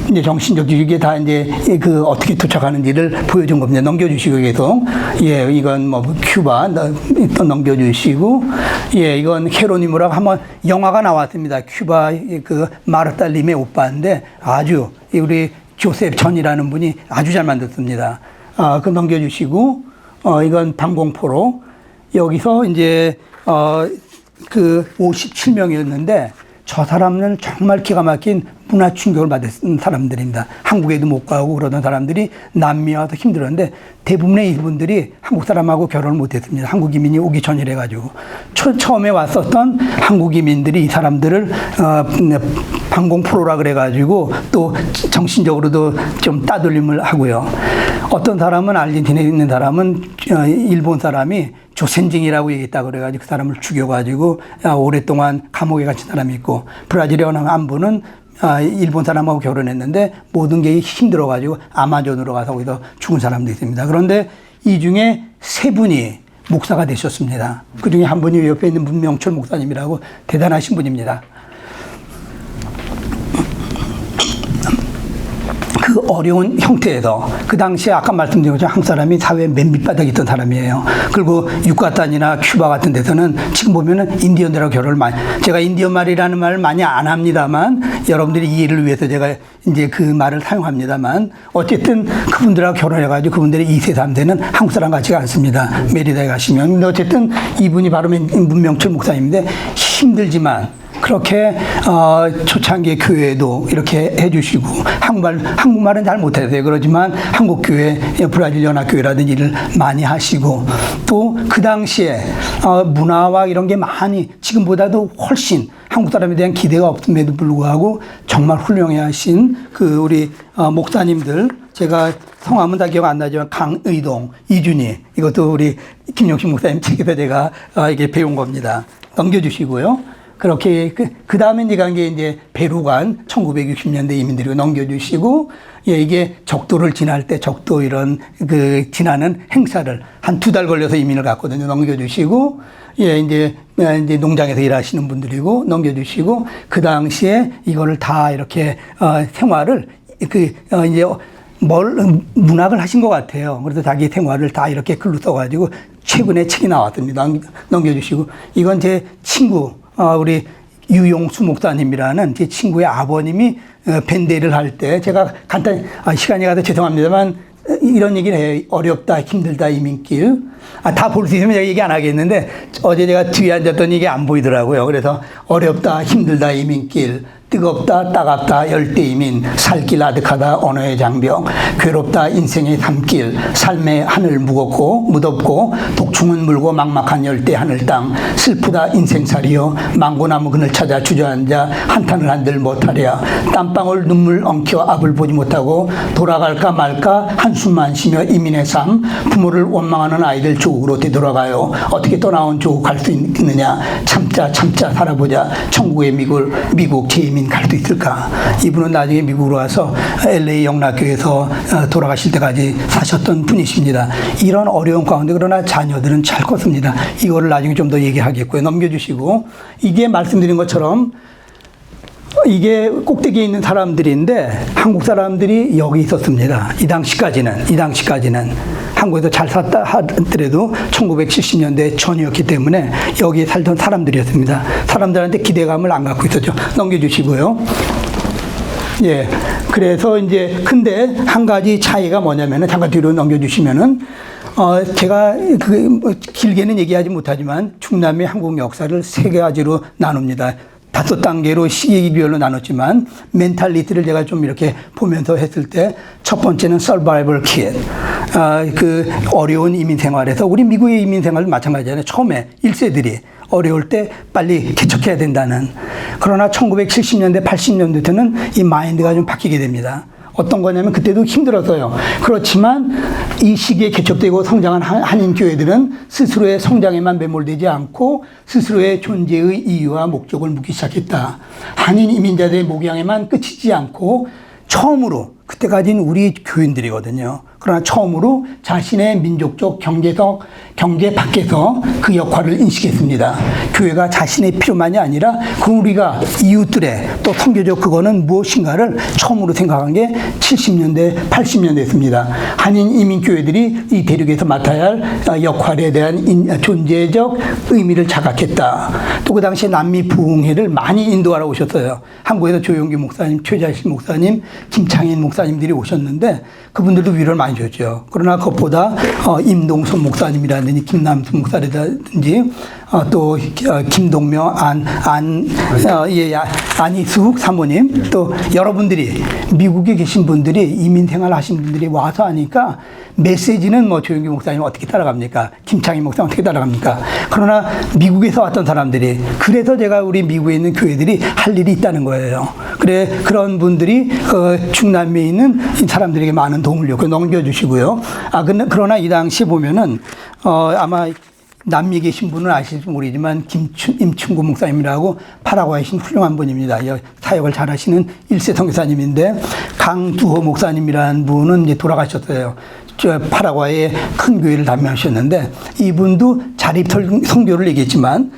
이제 정신적 이게 다 이제 그 어떻게 도착하는지를 보여준 겁니다. 넘겨주시고 계속 예 이건 뭐 큐바 또 넘겨주시고 예 이건 헤로니모라고 한번 영화가 나왔습니다. 큐바 그 마르타 림의 오빠인데 아주 우리 조셉 전이라는 분이 아주 잘 만들었습니다. 그 넘겨주시고 이건 방공포로 여기서 이제 그 57명이었는데 저 사람은 정말 기가 막힌 문화 충격을 받은 사람들입니다. 한국에도 못 가고 그러던 사람들이 남미에 와서 힘들었는데 대부분의 이분들이 한국 사람하고 결혼을 못 했습니다. 한국 이민이 오기 전이래 가지고 처음에 왔었던 한국 이민들이 이 사람들을 방공 프로라 그래 가지고 또 정신적으로도 좀 따돌림을 하고요. 어떤 사람은 아르헨티나에 있는 사람은 일본 사람이 조센징이라고 얘기했다고 그래가지고 그 사람을 죽여가지고 오랫동안 감옥에 갇힌 사람이 있고 브라질의 어느 안부는 일본 사람하고 결혼했는데 모든 게 힘들어가지고 아마존으로 가서 거기서 죽은 사람도 있습니다. 그런데 이 중에 세 분이 목사가 되셨습니다. 그 중에 한 분이 옆에 있는 문명철 목사님이라고 대단하신 분입니다. 그 어려운 형태에서 그 당시에 아까 말씀드린 것처럼 한국 사람이 사회 맨 밑바닥에 있던 사람이에요. 그리고 유카탄이나 큐바 같은 데서는 지금 보면은 인디언들하고 결혼을 많이, 제가 인디언 말이라는 말을 많이 안 합니다만 여러분들이 이해를 위해서 제가 이제 그 말을 사용합니다만 어쨌든 그분들하고 결혼해가지고 그분들의 2세, 3세는 한국 사람 같지가 않습니다. 메리다에 가시면. 근데 어쨌든 이분이 바로 문명철 목사님인데 힘들지만 그렇게 초창기 교회도 이렇게 해주시고 한국말은 잘 못해서요. 그러지만 한국 교회, 브라질 연합교회라든지 일을 많이 하시고 또 그 당시에 문화와 이런 게 많이 지금보다도 훨씬 한국 사람에 대한 기대가 없음에도 불구하고 정말 훌륭해하신 그 우리 목사님들, 제가 성함은 다 기억 안 나지만 강의동, 이준희, 이것도 우리 김용식 목사님 책에서 제가 이게 배운 겁니다. 넘겨주시고요. 그렇게 그 다음에 이제 간 게 이제 베루간 1960년대 이민들이고 넘겨주시고, 예, 이게 적도를 지날 때 적도 이런 그 지나는 행사를 한 2달 걸려서 이민을 갔거든요. 넘겨주시고, 예, 이제 농장에서 일하시는 분들이고 넘겨주시고, 그 당시에 이거를 다 이렇게 생활을 이제 문학을 하신 것 같아요. 그래서 자기 생활을 다 이렇게 글로 써가지고 최근에 책이 나왔습니다. 넘겨주시고, 이건 제 친구, 우리 유용수 목사님이라는 제 친구의 아버님이 밴데를 할 때 제가 간단히 시간이 가서 죄송합니다만 이런 얘기를 해요. 어렵다, 힘들다, 이민길. 다 볼 수 있으면 제가 얘기 안 하겠는데 어제 제가 뒤에 앉았더니 이게 안 보이더라고요. 그래서 어렵다, 힘들다, 이민길. 뜨겁다, 따갑다, 열대이민, 살길 아득하다, 언어의 장벽, 괴롭다, 인생의 산길, 삶의 하늘 무덥고, 독충은 물고 막막한 열대 하늘 땅, 슬프다, 인생살이여, 망고나무 그늘 찾아 주저앉아 한탄을 한들 못하랴, 땀방울 눈물 엉켜 앞을 보지 못하고, 돌아갈까 말까 한숨만 쉬며 이민의 삶, 부모를 원망하는 아이들 조국으로 되돌아가요. 어떻게 떠나온 조국 갈 수 있느냐, 참자 살아보자, 천국의 미국 재이민 갈 수 있을까? 이분은 나중에 미국으로 와서 LA 영락교에서 돌아가실 때까지 사셨던 분이십니다. 이런 어려운 가운데 그러나 자녀들은 잘 컸습니다. 이거를 나중에 좀 더 얘기하겠고요. 넘겨주시고, 이게 말씀드린 것처럼 이게 꼭대기에 있는 사람들인데 한국 사람들이 여기 있었습니다. 이 당시까지는 한국에서 잘 살다 하더라도 1970년대 전이었기 때문에 여기에 살던 사람들이었습니다. 사람들한테 기대감을 안 갖고 있었죠. 넘겨주시고요. 예. 그래서 이제 근데 한 가지 차이가 뭐냐면은 잠깐 뒤로 넘겨주시면은 제가 길게는 얘기하지 못하지만 중남미 한국 역사를 3가지로 나눕니다. 5단계로 시기별로 나눴지만 멘탈리티를 제가 좀 이렇게 보면서 했을 때 첫 번째는 survival kit, 그 어려운 이민 생활에서 우리 미국의 이민 생활도 마찬가지잖아요. 처음에 1세들이 어려울 때 빨리 개척해야 된다는. 그러나 1970년대 80년대부터는 이 마인드가 좀 바뀌게 됩니다. 어떤 거냐면 그때도 힘들었어요. 그렇지만 이 시기에 개척되고 성장한 한인 교회들은 스스로의 성장에만 매몰되지 않고 스스로의 존재의 이유와 목적을 묻기 시작했다. 한인 이민자들의 목양에만 그치지 않고 처음으로, 그때까지는 우리 교인들이거든요. 그러나 처음으로 자신의 민족적 경계 밖에서 그 역할을 인식했습니다. 교회가 자신의 필요만이 아니라 그 우리가 이웃들의 또 선교적 그거는 무엇인가를 처음으로 생각한 게 70년대, 80년대였습니다. 한인 이민교회들이 이 대륙에서 맡아야 할 역할에 대한 존재적 의미를 자각했다. 또 그 당시에 남미 부흥회를 많이 인도하러 오셨어요. 한국에서 조용기 목사님, 최자실 목사님, 김창인 목사님들이 오셨는데 그분들도 위로를 많이 줬죠. 그러나 그것보다 임동선 목사님이라든지 김남수 목사라든지 또 김동명, 안희숙 사모님, 또 여러분들이 미국에 계신 분들이 이민 생활 하신 분들이 와서 하니까 메시지는 뭐 조용기 목사님 어떻게 따라갑니까? 김창희 목사님 어떻게 따라갑니까? 그러나 미국에서 왔던 사람들이, 그래서 제가 우리 미국에 있는 교회들이 할 일이 있다는 거예요. 그런 분들이 중남미에 있는 사람들에게 많은 도움을 줬고 넘겨주시고요. 그러나 이 당시 보면은 아마 남미에 계신 분은 아실지 모르지만 임충구 목사님이라고 파라과이에 계신 훌륭한 분입니다. 사역을 잘하시는 1세 선교사님인데 강두호 목사님이라는 분은 이제 돌아가셨어요. 파라과이의 큰 교회를 담임하셨는데 이분도 자립 선교를 얘기했지만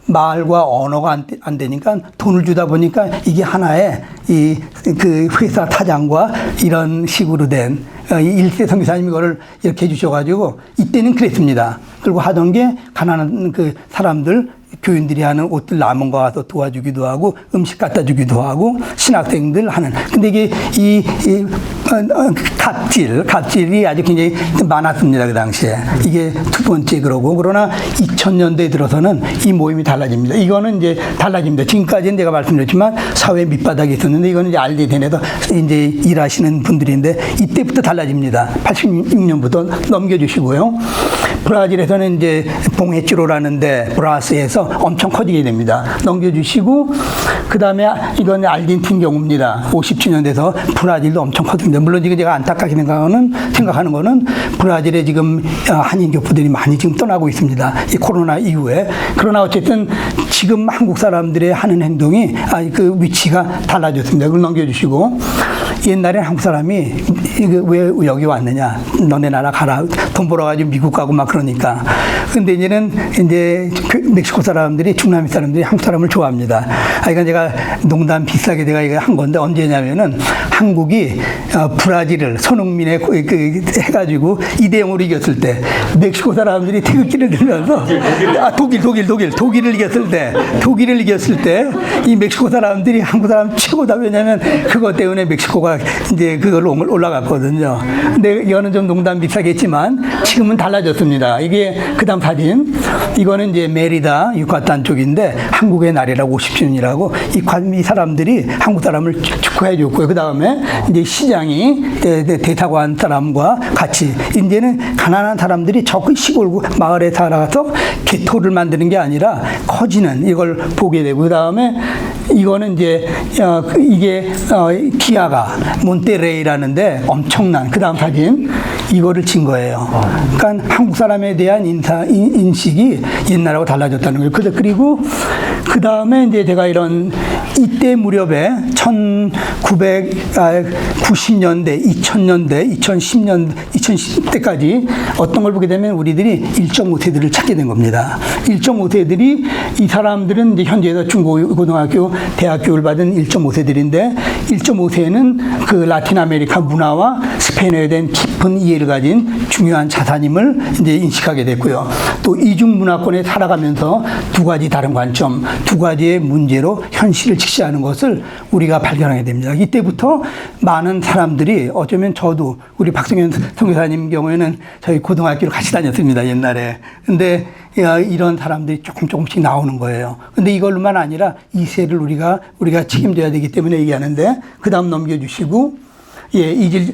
말과 언어가 안 되니까 돈을 주다 보니까 이게 하나의 그 회사 타장과 이런 식으로 된 일세 선교사님이 이거를 이렇게 해주셔가지고 이때는 그랬습니다. 그리고 하던 게 가난한 그 사람들 교인들이 하는 옷들 남은 거 와서 도와주기도 하고 음식 갖다 주기도 하고 신학생들 하는. 근데 이게 갑질이 아주 굉장히 많았습니다. 그 당시에. 이게 두 번째 그러고. 그러나 2000년대에 들어서는 이 모임이 달라집니다. 이거는 이제 달라집니다. 지금까지는 제가 말씀드렸지만 사회 밑바닥에 있었는데 이거는 이제 알디텐에서 이제 일하시는 분들인데 이때부터 달라집니다. 86년부터 넘겨주시고요. 브라질에서는 이제 봉해치로라는데 브라스에서 엄청 커지게 됩니다. 넘겨주시고 그 다음에 이건 알젠틴 경우입니다. 50주년 돼서 브라질도 엄청 커집니다. 물론 지금 제가 안타깝게 생각하는 거는 브라질에 지금 한인 교포들이 많이 지금 떠나고 있습니다. 이 코로나 이후에. 그러나 어쨌든 지금 한국 사람들의 하는 행동이 그 위치가 달라졌습니다. 그걸 넘겨주시고 옛날에는 한국 사람이 왜 여기 왔느냐? 너네 나라 가라. 돈 벌어가지고 미국 가고 막 그러니까. 근데 이제는 이제 멕시코 사람들이 중남미 사람들이 한국 사람을 좋아합니다. 그러니까 제가 농담 비싸게 내가 이거 한 건데 언제냐면은 한국이 브라질을 손흥민의 해가지고 2대0으로 이겼을 때 멕시코 사람들이 태극기를 들면서 독일을 이겼을 때 이 멕시코 사람들이 한국 사람 최고다. 왜냐면 그것 때문에 멕시코가 이제 그걸 올라갔거든요. 근데 이거는 좀 농담 비싸겠지만 지금은 달라졌습니다. 이게 그다음 사진 이거는 이제 메리다 유카탄 쪽인데 한국의 날이라고 50주년이라고 이 사람들이 한국 사람을 축하해 줬고요. 그 다음에 이제 시장이 대사관 사람과 같이 이제는 가난한 사람들이 저 시골 마을에 살아가서 개토를 만드는 게 아니라 커지는 이걸 보게 되고 그 다음에 이거는 이제 이게 기아가 몬테레이라는데 엄청난 그 다음 사진 이거를 친 거예요. 그러니까 한국 사람에 대한 인식이 옛날하고 달라졌다는 거예요. 그리고 그 다음에 이제 제가 이런 이때 무렵에 1990년대, 2000년대, 2010대까지 어떤 걸 보게 되면 우리들이 1.5세들을 찾게 된 겁니다. 1.5세들이 이 사람들은 이제 현지에서 중고등학교, 대학교를 받은 1.5세들인데 1.5세는 그 라틴 아메리카 문화와 스페인어에 대한 깊은 이해를 가진 중요한 자산임을 이제 인식하게 됐고요. 또 이중 문화권에 살아가면서 두 가지 다른 관점, 두 가지의 문제로 현실을 직시하는 것을 우리가 발견하게 됩니다. 이때부터 많은 사람들이 어쩌면 저도 우리 박성현 선교사님 경우에는 저희 고등학교를 같이 다녔습니다. 옛날에. 근데 이런 사람들이 조금씩 나오는 거예요. 근데 이걸로만 아니라 이 세를 우리가 책임져야 되기 때문에 얘기하는데 그 다음 넘겨주시고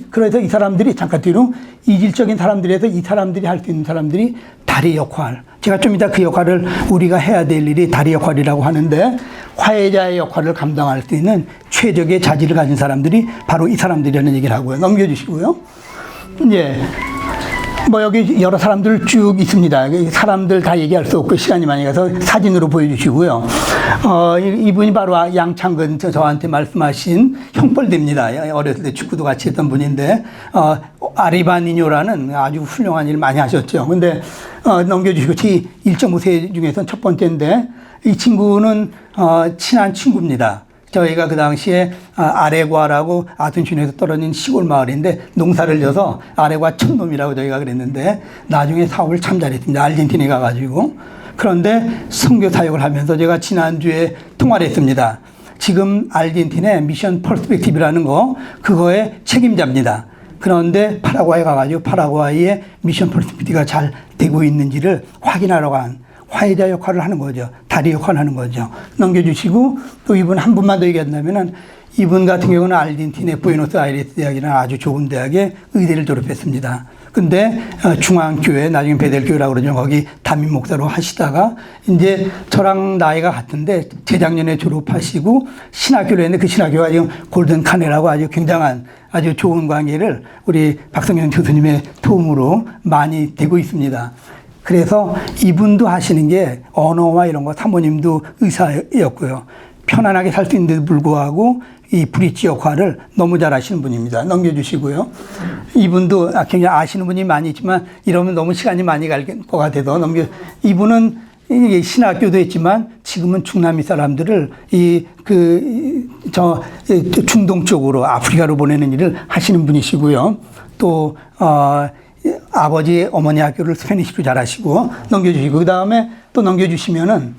그래서 이 사람들이 잠깐 뒤로 이질적인 사람들에서 이 사람들이 할 수 있는 사람들이 다리 역할. 제가 좀 이따 그 역할을 우리가 해야 될 일이 다리 역할이라고 하는데 화해자의 역할을 감당할 수 있는 최적의 자질을 가진 사람들이 바로 이 사람들이라는 얘기를 하고요. 넘겨주시고요. 뭐 여기 여러 사람들 쭉 있습니다. 사람들 다 얘기할 수 없고 시간이 많이 가서 사진으로 보여주시고요. 이분이 바로 양창근 저한테 말씀하신 형벌됩니다. 어렸을 때 축구도 같이 했던 분인데 아리바니뇨라는 아주 훌륭한 일 많이 하셨죠. 근데 넘겨주시고 1.5세 중에서는 첫 번째인데 이 친구는 친한 친구입니다. 저희가 그 당시에 아레과라고 아순신에서 떨어진 시골 마을인데 농사를 져서 아레과 촌놈이라고 저희가 그랬는데 나중에 사업을 참 잘했습니다. 알젠티나에 가가지고. 그런데 선교 사역을 하면서 제가 지난주에 통화를 했습니다. 지금 알젠티나에 미션 퍼스펙티브라는 그거의 책임자입니다. 그런데 파라과이에 가가지고 파라과이의 미션 퍼스펙티브가 잘 되고 있는지를 확인하러 간 화해자 역할을 하는 거죠. 다리 역할을 하는 거죠. 넘겨주시고 또 이분 한 분만 더 얘기한다면은 이분 같은 경우는 알젠티나의 부에노스아이레스 대학이라는 아주 좋은 대학에 의대를 졸업했습니다. 근데 중앙교회 나중에 베델교회라고 그러죠. 거기 담임 목사로 하시다가 이제 저랑 나이가 같은데 재작년에 졸업하시고 신학교를 했는데 그 신학교가 지금 골든 카네라고 아주 굉장한 아주 좋은 관계를 우리 박성현 교수님의 도움으로 많이 되고 있습니다. 그래서 이분도 하시는 게 언어와 이런 거 사모님도 의사였고요. 편안하게 살 수 있는데도 불구하고 이 브릿지 역할을 너무 잘 하시는 분입니다. 넘겨주시고요. 이분도 굉장히 아시는 분이 많이 있지만 이러면 너무 시간이 많이 갈 것 같아서 이분은 이게 신학교도 했지만 지금은 중남미 사람들을 중동 쪽으로 아프리카로 보내는 일을 하시는 분이시고요. 또 아버지 어머니 학교를 스페니쉬로 잘하시고 넘겨주시고, 그 다음에 또 넘겨주시면은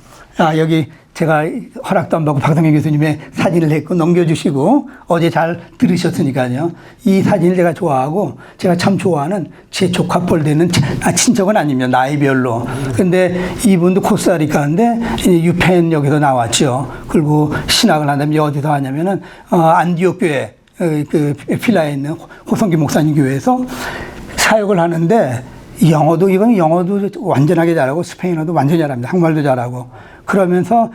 여기 제가 허락도 안 받고 박상현 교수님의 사진을 했고 넘겨주시고, 어제 잘 들으셨으니까요. 이 사진을 제가 좋아하고 제가 참 좋아하는 제 조카뻘 되는 친척은 아닙니다. 나이별로. 근데 이분도 코스타리카인데 유펜 여기서 나왔죠. 그리고 신학을 한다면 어디서 하냐면은 안디옥 교회 그 필라에 있는 호성기 목사님 교회에서 사역을 하는데, 이건 영어도 완전하게 잘하고 스페인어도 완전히 잘합니다. 한국말도 잘하고. 그러면서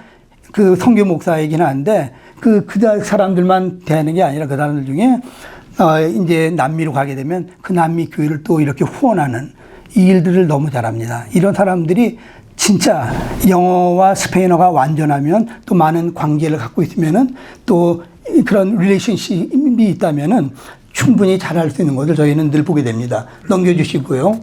그 선교 목사이긴 한데 그 사람들만 대하는 게 아니라 그 사람들 중에 이제 남미로 가게 되면 그 남미 교회를 또 이렇게 후원하는 이 일들을 너무 잘합니다. 이런 사람들이 진짜 영어와 스페인어가 완전하면, 또 많은 관계를 갖고 있으면은, 또 그런 릴레이션십이 있다면은 충분히 잘할 수 있는 것을 저희는 늘 보게 됩니다. 넘겨주시고요.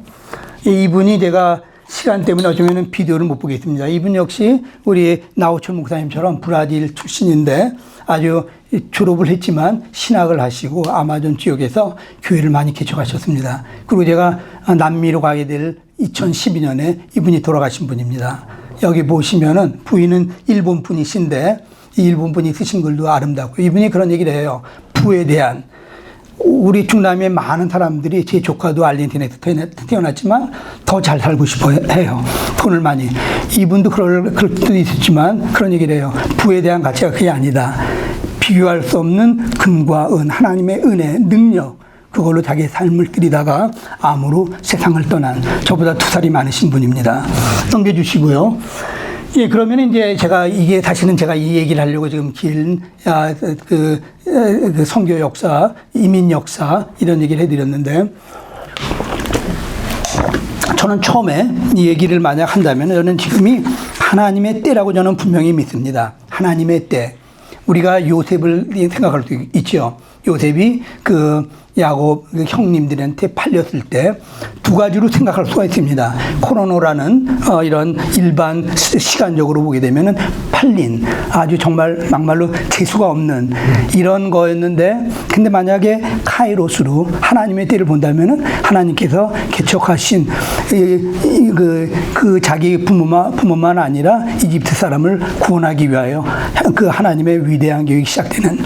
이분이 제가 시간 때문에 어쩌면 비디오를 못 보겠습니다. 이분 역시 우리 나우철 목사님처럼 브라질 출신인데 아주 졸업을 했지만 신학을 하시고 아마존 지역에서 교회를 많이 개척하셨습니다. 그리고 제가 남미로 가게 될 2012년에 이분이 돌아가신 분입니다. 여기 보시면은 부인은 일본 분이신데 이 일본 분이 쓰신 글도 아름답고, 이분이 그런 얘기를 해요. 부에 대한, 우리 중남미의 많은 사람들이, 제 조카도 아르헨티나에서 태어났지만 더 잘 살고 싶어 해요. 돈을 많이. 이분도 그럴 수도 있었지만 그런 얘기를 해요. 부에 대한 가치가 그게 아니다. 비교할 수 없는 금과 은, 하나님의 은혜, 능력, 그걸로 자기의 삶을 들이다가 암으로 세상을 떠난 저보다 2살이 많으신 분입니다. 넘겨주시고요. 예, 그러면 이제 사실은 제가 이 얘기를 하려고 지금 그 선교 역사, 이민 역사, 이런 얘기를 해드렸는데, 저는 처음에 이 얘기를 만약 한다면 저는 지금이 하나님의 때라고 저는 분명히 믿습니다. 하나님의 때. 우리가 요셉을 생각할 수 있죠. 요셉이 야곱 형님들한테 팔렸을 때 2가지로 생각할 수가 있습니다. 코로노라는 이런 일반 시간적으로 보게 되면은 팔린, 아주 정말 막말로 재수가 없는 이런 거였는데, 근데 만약에 카이로스로 하나님의 때를 본다면은 하나님께서 개척하신 그 자기 부모만 아니라 이집트 사람을 구원하기 위하여 그 하나님의 위대한 계획이 시작되는,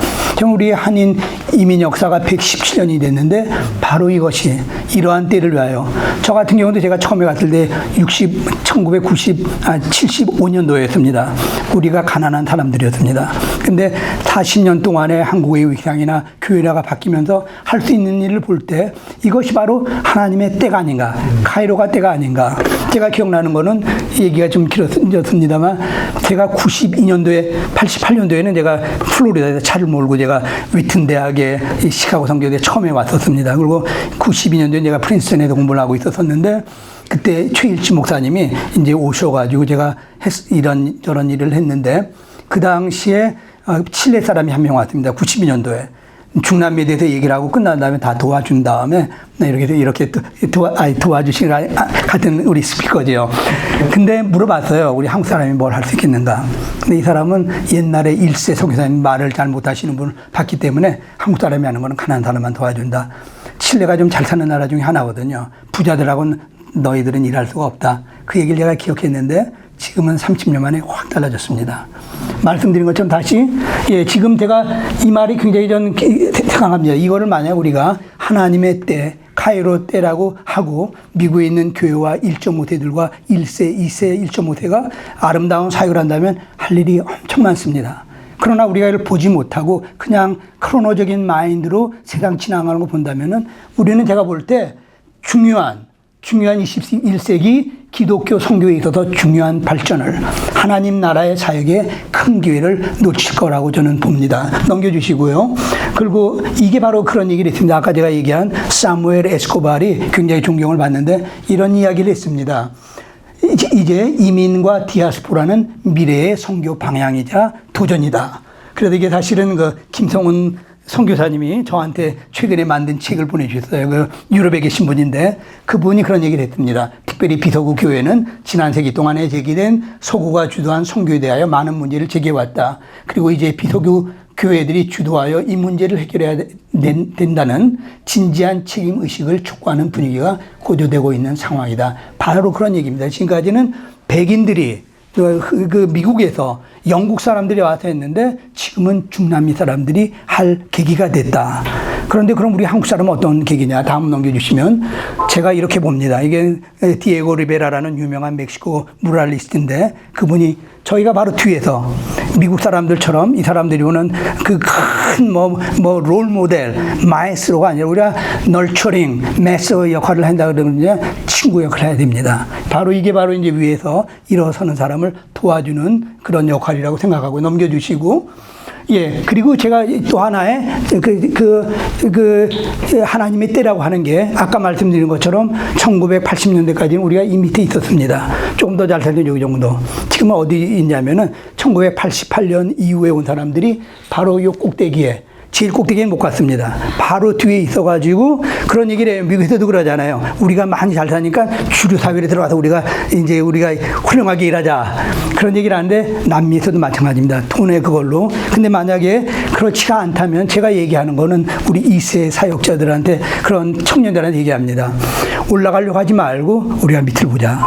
우리 한인 이민 역사가 117년이 됐는데 바로 이것이 이러한 때를 위하여, 저 같은 경우도 제가 처음에 갔을 때 75년도였습니다. 우리가 가난한 사람들이었습니다. 근데 40년 동안에 한국의 위상이나 교회라가 바뀌면서 할 수 있는 일을 볼 때 이것이 바로 하나님의 때가 아닌가, 카이로가 때가 아닌가. 제가 기억나는 거는, 얘기가 좀 길었습니다만, 제가 88년도에는 제가 플로리다에서 차를 몰고 제가 위튼 대학에 시카고 선교대 처음에 왔었습니다. 그리고 92년도에 제가 프린스턴에서 공부를 하고 있었는데, 그때 최일치 목사님이 이제 오셔가지고 제가 이런저런 일을 했는데, 그 당시에 칠레 사람이 한 명 왔습니다. 92년도에. 중남미에 대해서 얘기를 하고 끝난 다음에 다 도와준 다음에 이렇게 도와주신 같은 우리 스피커죠. 근데 물어봤어요. 우리 한국 사람이 뭘 할 수 있겠는가. 근데 이 사람은 옛날에 1세 선교사님 말을 잘 못하시는 분을 봤기 때문에 한국 사람이 하는 거는 가난한 사람만 도와준다. 칠레가 좀 잘 사는 나라 중에 하나거든요. 부자들하고는 너희들은 일할 수가 없다. 그 얘기를 제가 기억했는데 지금은 30년 만에 확 달라졌습니다. 말씀드린 것처럼 다시, 지금 제가 이 말이 굉장히 생각합니다. 이거를 만약 우리가 하나님의 때, 카이로 때라고 하고 미국에 있는 교회와 1.5세들과 1세, 2세, 1.5세가 아름다운 사역을 한다면 할 일이 엄청 많습니다. 그러나 우리가 이를 보지 못하고 그냥 크로노적인 마인드로 세상 지나가는 거 본다면은, 우리는 제가 볼 때 중요한 21세기 기독교 선교에 있어서 중요한 발전을, 하나님 나라의 사역에 큰 기회를 놓칠 거라고 저는 봅니다. 넘겨주시고요. 그리고 이게 바로 그런 얘기를 했습니다. 아까 제가 얘기한 사무엘 에스코발이 굉장히 존경을 받는데 이런 이야기를 했습니다. 이제 이민과 디아스포라는 미래의 선교 방향이자 도전이다. 그래서 이게 사실은 김성훈 선교사님이 저한테 최근에 만든 책을 보내주셨어요. 그 유럽에 계신 분인데 그분이 그런 얘기를 했습니다. 특별히 비서구 교회는 지난 세기 동안에 제기된 서구가 주도한 선교에 대하여 많은 문제를 제기해왔다. 그리고 이제 비서구 교회들이 주도하여 이 문제를 해결해야 된다는 진지한 책임 의식을 촉구하는 분위기가 고조되고 있는 상황이다. 바로 그런 얘기입니다. 지금까지는 백인들이 그 미국에서 영국 사람들이 와서 했는데 지금은 중남미 사람들이 할 계기가 됐다. 그런데 그럼 우리 한국 사람은 어떤 계기냐? 다음 넘겨주시면 제가 이렇게 봅니다. 이게 디에고 리베라라는 유명한 멕시코 무랄리스트인데 그분이 저희가 바로 뒤에서 미국 사람들처럼 이 사람들이 오는 그 큰 롤 모델, 마에스로가 아니라 우리가 널처링, 메서 역할을 한다 그러면 친구 역할을 해야 됩니다. 바로 이게 바로 이제 위에서 일어서는 사람을 도와주는 그런 역할이라고 생각하고 넘겨주시고 예, 그리고 제가 또 하나의 하나님의 때라고 하는 게 아까 말씀드린 것처럼 1980년대까지는 우리가 이 밑에 있었습니다. 조금 더 잘 살던 여기 정도. 지금은 어디 있냐면은 1988년 이후에 온 사람들이 바로 요 꼭대기에 제일 꼭대기에 못 갔습니다. 바로 뒤에 있어가지고 그런 얘기를 해요. 미국에서도 그러잖아요. 우리가 많이 잘 사니까 주류 사회에 들어가서 우리가 훌륭하게 일하자. 그런 얘기를 하는데 남미에서도 마찬가지입니다. 돈에 그걸로. 근데 만약에 그렇지가 않다면 제가 얘기하는 거는 우리 2세 사역자들한테 그런 청년들한테 얘기합니다. 올라가려고 하지 말고 우리가 밑을 보자.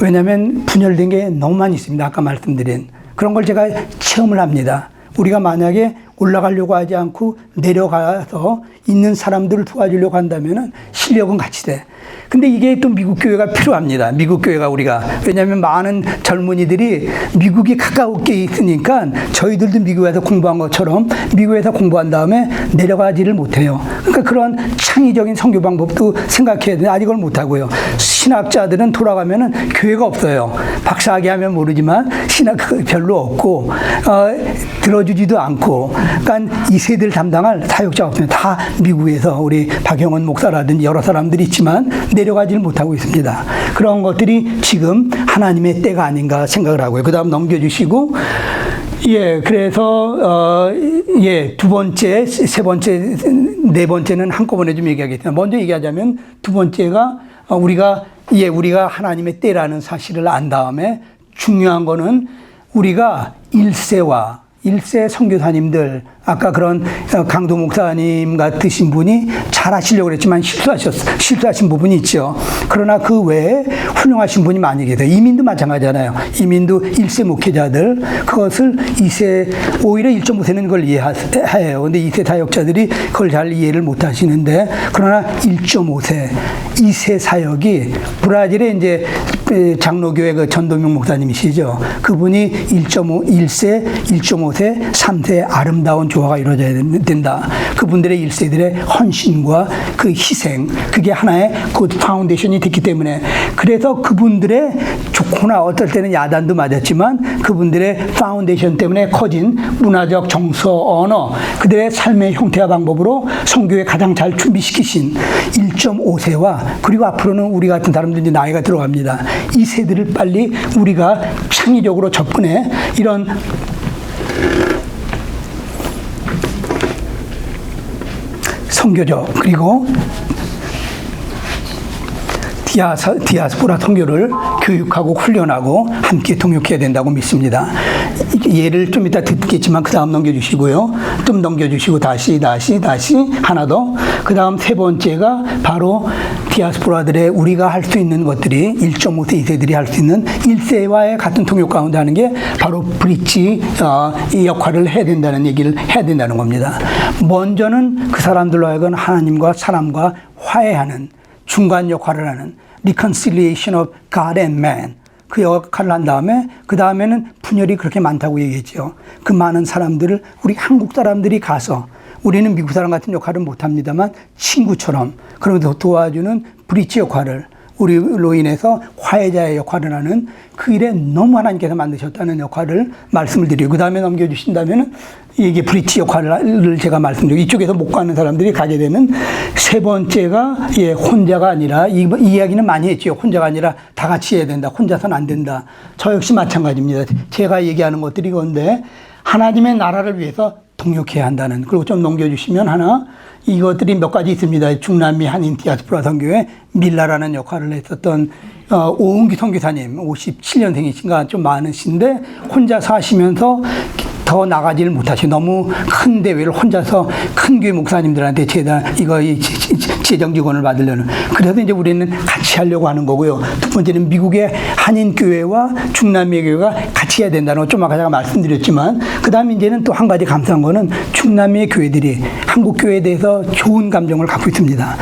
왜냐하면 분열된 게 너무 많이 있습니다. 아까 말씀드린. 그런 걸 제가 체험을 합니다. 우리가 만약에 올라가려고 하지 않고 내려가서 있는 사람들을 도와주려고 한다면 실력은 같이 돼. 근데 이게 또 미국 교회가 필요합니다. 미국 교회가 우리가. 왜냐하면 많은 젊은이들이 미국이 가까우게 있으니까 저희들도 미국에서 공부한 것처럼 미국에서 공부한 다음에 내려가지를 못해요. 그러니까 그런 창의적인 선교 방법도 생각해야 되는데 아직 그걸 못하고요. 신학자들은 돌아가면은 교회가 없어요. 박사학위 하면 모르지만 신학 별로 없고 들어주지도 않고 그러니까 이 세대를 담당할 사역자가 없습니다. 다 미국에서 우리 박영원 목사라든지 여러 사람들이 있지만 내려가지를 못하고 있습니다. 그런 것들이 지금 하나님의 때가 아닌가 생각을 하고요. 그 다음 넘겨주시고 예, 그래서 두 번째, 세 번째, 네 번째는 한꺼번에 좀 얘기하겠습니다. 먼저 얘기하자면 두 번째가 우리가 하나님의 때라는 사실을 안 다음에 중요한 거는 우리가 1세 선교사님들 아까 그런 강도 목사님 같으신 분이 잘하시려고 그랬지만 실수하신 부분이 있죠. 그러나 그 외에 훌륭하신 분이 많이 계세요. 이민도 마찬가지잖아요. 이민도 1세 목회자들 그것을 2세 오히려 1.5세는 그걸 이해해요. 근데 2세 사역자들이 그걸 잘 이해를 못 하시는데 그러나 1.5세 2세 사역이 브라질의 이제 장로교회 그 전도명 목사님이시죠. 그분이 1.5세, 3세, 3세 아름다운 조화가 이루어져야 된다. 그분들의 1세들의 헌신과 그 희생, 그게 하나의 그 파운데이션이 됐기 때문에 그래서 그분들의 좋거나 어떨 때는 야단도 맞았지만 그분들의 파운데이션 때문에 커진 문화적 정서, 언어, 그들의 삶의 형태와 방법으로 선교에 가장 잘 준비시키신 1.5세와 그리고 앞으로는 우리 같은 사람들 이제 나이가 들어갑니다. 이 세대를 빨리 우리가 창의적으로 접근해 이런 선교적 그리고 디아스포라 선교를 교육하고 훈련하고 함께 통역해야 된다고 믿습니다. 예를 좀 이따 듣겠지만 그 다음 넘겨주시고요. 좀 넘겨주시고 다시 하나 더. 그 다음 세 번째가 바로 디아스포라들의 우리가 할 수 있는 것들이 1.5세 2세들이 할 수 있는 1세와의 같은 통역 가운데 하는 게 바로 브릿지 이 역할을 해야 된다는 얘기를 해야 된다는 겁니다. 먼저는 그 사람들로 하여금 하나님과 사람과 화해하는 중간 역할을 하는 reconciliation of God and man 그 역할을 한 다음에 그 다음에는 분열이 그렇게 많다고 얘기했죠. 그 많은 사람들을 우리 한국 사람들이 가서 우리는 미국 사람 같은 역할은 못합니다만 친구처럼 그러면서 도와주는 브릿지 역할을 우리로 인해서 화해자의 역할을 하는 그 일에 너무 하나님께서 만드셨다는 역할을 말씀을 드리고 그 다음에 넘겨주신다면 이게 브릿지 역할을 제가 말씀드리고 이쪽에서 못 가는 사람들이 가게 되는 세 번째가 혼자가 아니라 이 이야기는 많이 했죠. 혼자가 아니라 다 같이 해야 된다. 혼자서는 안 된다. 저 역시 마찬가지입니다. 제가 얘기하는 것들이 그건데 하나님의 나라를 위해서 동역해야 한다는. 그리고 좀 넘겨주시면 하나, 이것들이 몇 가지 있습니다. 중남미 한인 디아스포라 선교회 밀라라는 역할을 했었던 오은기 선교사님, 57년생이신가 좀 많으신데 혼자 사시면서 더 나가지를 못하시고 너무 큰 대회를 혼자서 큰 교회 목사님들한테 재정 지원을 받으려는. 그래서 이제 우리는 같이 하려고 하는 거고요. 두 번째는 미국의 한인 교회와 중남미 교회가 같이 해야 된다는 거 좀 아까 제가 말씀드렸지만, 그 다음에 이제는 또 한 가지 감사한 거는 중남미의 교회들이 한국 교회에 대해서 좋은 감정을 갖고 있습니다.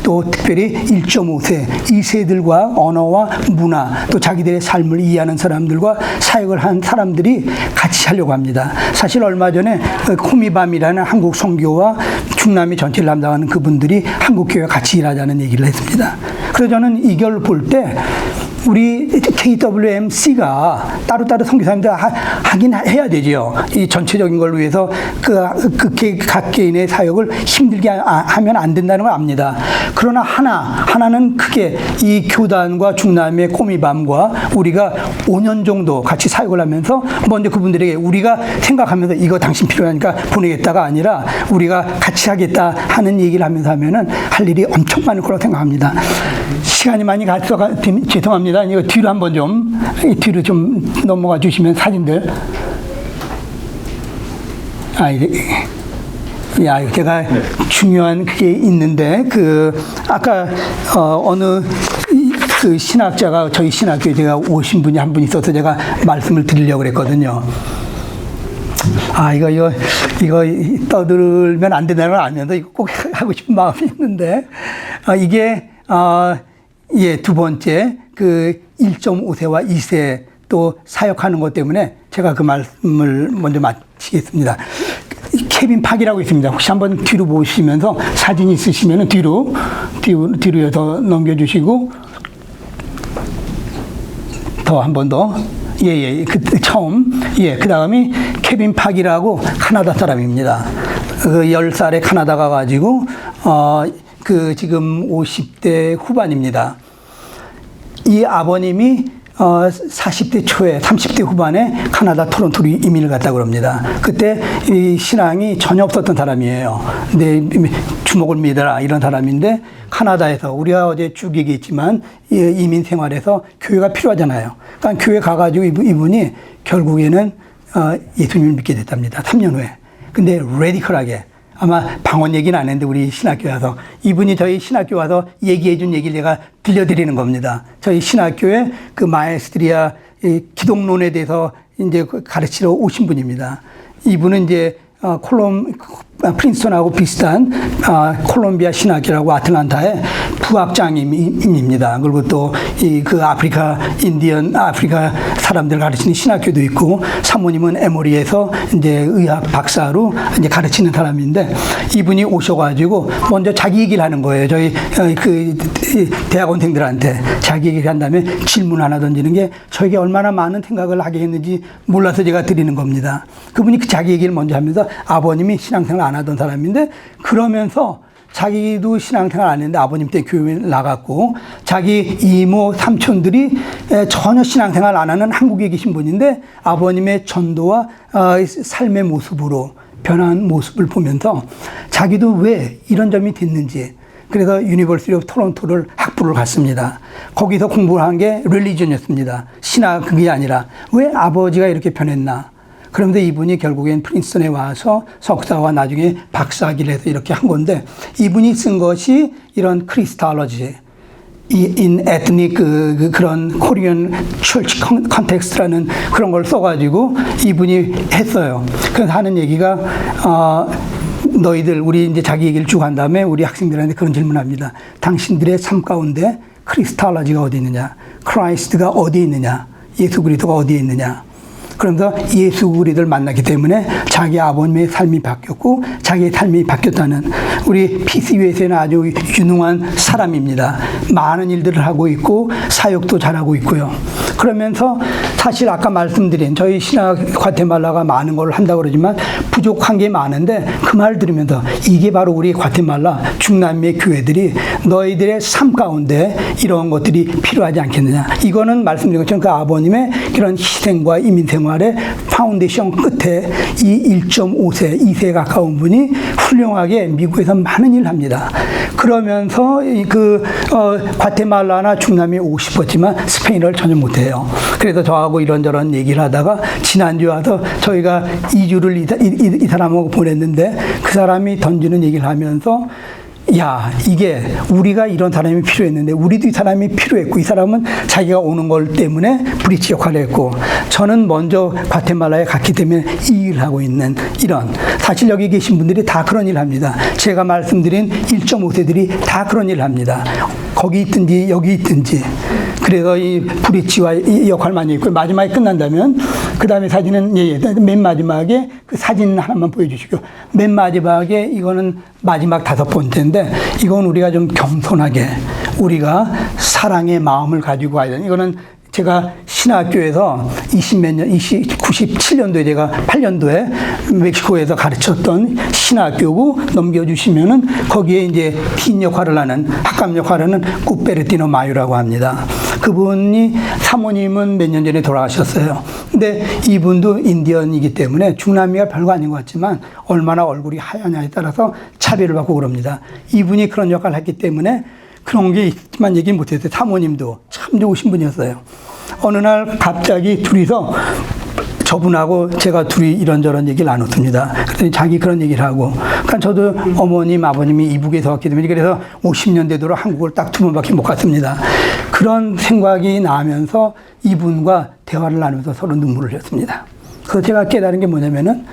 또 특별히 1.5세, 2세들과 언어와 문화, 또 자기들의 삶을 이해하는 사람들과 사역을 한 사람들이 같이 하려고 합니다. 사실 얼마 전에 코미밤이라는 한국 선교와 중남미 전체를 담당하는 그분들이 한국 교회와 같이 일하자는 얘기를 했습니다. 그래서 저는 이걸 볼 때 우리 KWMC가 따로따로 선교사님들 하긴 해야 되죠. 이 전체적인 걸 위해서 각 개인의 사역을 힘들게 하면 안 된다는 걸 압니다. 그러나 하나는 크게 이 교단과 중남미의 코미밤과 우리가 5년 정도 같이 사역을 하면서 먼저 그분들에게 우리가 생각하면서 이거 당신 필요하니까 보내겠다가 아니라 우리가 같이 하겠다 하는 얘기를 하면서 하면은 할 일이 엄청 많을 거라고 생각합니다. 시간이 많이 가서 죄송합니다. 이거 뒤로 한번 뒤로 좀 넘어가 주시면 사진들. 제가 중요한 그게 있는데, 아까, 어느, 신학자가 저희 신학교에 제가 오신 분이 한 분 있어서 제가 말씀을 드리려고 그랬거든요. 이거 떠들면 안 된다는 걸 알면서 이거 꼭 하고 싶은 마음이 있는데, 두 번째, 1.5세와 2세 또 사역하는 것 때문에 제가 그 말씀을 먼저 마치겠습니다. 케빈 팍이라고 있습니다. 혹시 한번 뒤로 보시면서 사진 있으시면 뒤로 더 넘겨주시고, 더 한 번 더. 그 다음이 케빈 팍이라고 카나다 사람입니다. 10살에 카나다 가가지고, 지금 50대 후반입니다. 이 아버님이 40대 초에 30대 후반에 카나다 토론토로 이민을 갔다고 합니다. 그때 이 신앙이 전혀 없었던 사람이에요. 근데 주목을 믿어라 이런 사람인데, 카나다에서 우리가 어제 쭉 얘기했지만 이민 생활에서 교회가 필요하잖아요. 그러니까 교회 가가지고 이분이 결국에는 예수님을 믿게 됐답니다. 3년 후에. 근데 레디컬하게. 아마 방언 얘기는 안 했는데 우리 신학교에 와서 이분이 저희 신학교 와서 얘기해 준 얘기를 제가 들려드리는 겁니다. 저희 신학교에 마에스트리아 기독론에 대해서 이제 가르치러 오신 분입니다. 이분은 이제 프린스턴하고 비슷한 콜롬비아 신학교라고 아틀란타의 부학장님입니다. 그리고 또 아프리카 사람들 가르치는 신학교도 있고, 사모님은 에모리에서 이제 의학 박사로 이제 가르치는 사람인데, 이분이 오셔가지고 먼저 자기 얘기를 하는 거예요. 저희 대학원생들한테 자기 얘기를 한 다음에 질문 하나 던지는 게 저에게 얼마나 많은 생각을 하게 했는지 몰라서 제가 드리는 겁니다. 그분이 자기 얘기를 먼저 하면서 아버님이 신앙생활 안 하던 사람인데, 그러면서 자기도 신앙생활 안 했는데 아버님 때 교회 나갔고, 자기 이모 삼촌들이 전혀 신앙생활 안 하는 한국에 계신 분인데 아버님의 전도와 삶의 모습으로 변한 모습을 보면서 자기도 왜 이런 점이 됐는지, 그래서 유니버시티 오브 토론토를 학부를 갔습니다. 거기서 공부를 한 게 릴리전이었습니다. 신학이 아니라 왜 아버지가 이렇게 변했나. 그런데 이분이 결국엔 프린스턴에 와서 석사와 나중에 박사학위를 해서 이렇게 한 건데, 이분이 쓴 것이 이런 크리스탈러지, in ethnic 그런 코리안 철치 컨텍스트라는 그런 걸 써가지고 이분이 했어요. 그래서 하는 얘기가, 너희들, 우리 이제 자기 얘기를 쭉 한 다음에 우리 학생들한테 그런 질문합니다. 당신들의 삶 가운데 크리스탈러지가 어디 있느냐? 크라이스트가 어디 있느냐? 예수 그리스도가 어디에 있느냐? 그러면서 예수 그리스도를 만났기 때문에 자기 아버님의 삶이 바뀌었고 자기의 삶이 바뀌었다는, 우리 PCUS에는 아주 유능한 사람입니다. 많은 일들을 하고 있고 사역도 잘하고 있고요. 그러면서 사실 아까 말씀드린 저희 신학 과테말라가 많은 걸 한다고 그러지만 부족한 게 많은데 그 말 들으면서 이게 바로 우리 과테말라 중남미의 교회들이 너희들의 삶 가운데 이런 것들이 필요하지 않겠느냐. 이거는 말씀드린 것처럼 그 아버님의 그런 희생과 이민 생활의 파운데이션 끝에 이 1.5세, 2세에 가까운 분이 훌륭하게 미국에서 많은 일을 합니다. 그러면서 과테말라나 중남미에 오고 싶었지만 스페인어를 전혀 못해요. 그래서 저하고 이런저런 얘기를 하다가 지난주에 와서 저희가 2주를 이 사람하고 보냈는데 그 사람이 던지는 얘기를 하면서 야, 이게 우리가 이런 사람이 필요했는데 우리도 이 사람이 필요했고 이 사람은 자기가 오는 걸 때문에 브릿지 역할을 했고 저는 먼저 과테말라에 갔기 때문에 이 일을 하고 있는 이런 사실 여기 계신 분들이 다 그런 일을 합니다. 제가 말씀드린 1.5세들이 다 그런 일을 합니다. 거기 있든지 여기 있든지 그래서 이 브릿지와 이 역할 많이 있고 마지막에 끝난다면 그 다음에 사진은 맨 마지막에 그 사진 하나만 보여주시고 맨 마지막에 이거는 마지막 5번째인데 이건 우리가 좀 겸손하게 우리가 사랑의 마음을 가지고 가야 되는 이거는 제가 신학교에서 97년도에 제가 8년도에 멕시코에서 가르쳤던 신학교고 넘겨주시면은 거기에 이제 딘 역할을 하는 학감 역할을 하는 꾸페르티노 마유라고 합니다. 그분이 사모님은 몇 년 전에 돌아가셨어요. 근데 이분도 인디언이기 때문에 중남미가 별거 아닌 것 같지만 얼마나 얼굴이 하얗냐에 따라서 차별을 받고 그럽니다. 이분이 그런 역할을 했기 때문에 그런 게 있지만 얘기 못했어요. 사모님도 참 좋으신 분이었어요. 어느 날 갑자기 둘이서 저분하고 제가 둘이 이런저런 얘기를 나눴습니다. 그랬더니 자기 그런 얘기를 하고 그러니까 저도 어머님 아버님이 이북에서 왔기 때문에 그래서 50년 되도록 한국을 딱 2번밖에 못 갔습니다. 그런 생각이 나면서 이분과 대화를 나누면서 서로 눈물을 흘렸습니다. 그래서 제가 깨달은 게 뭐냐면은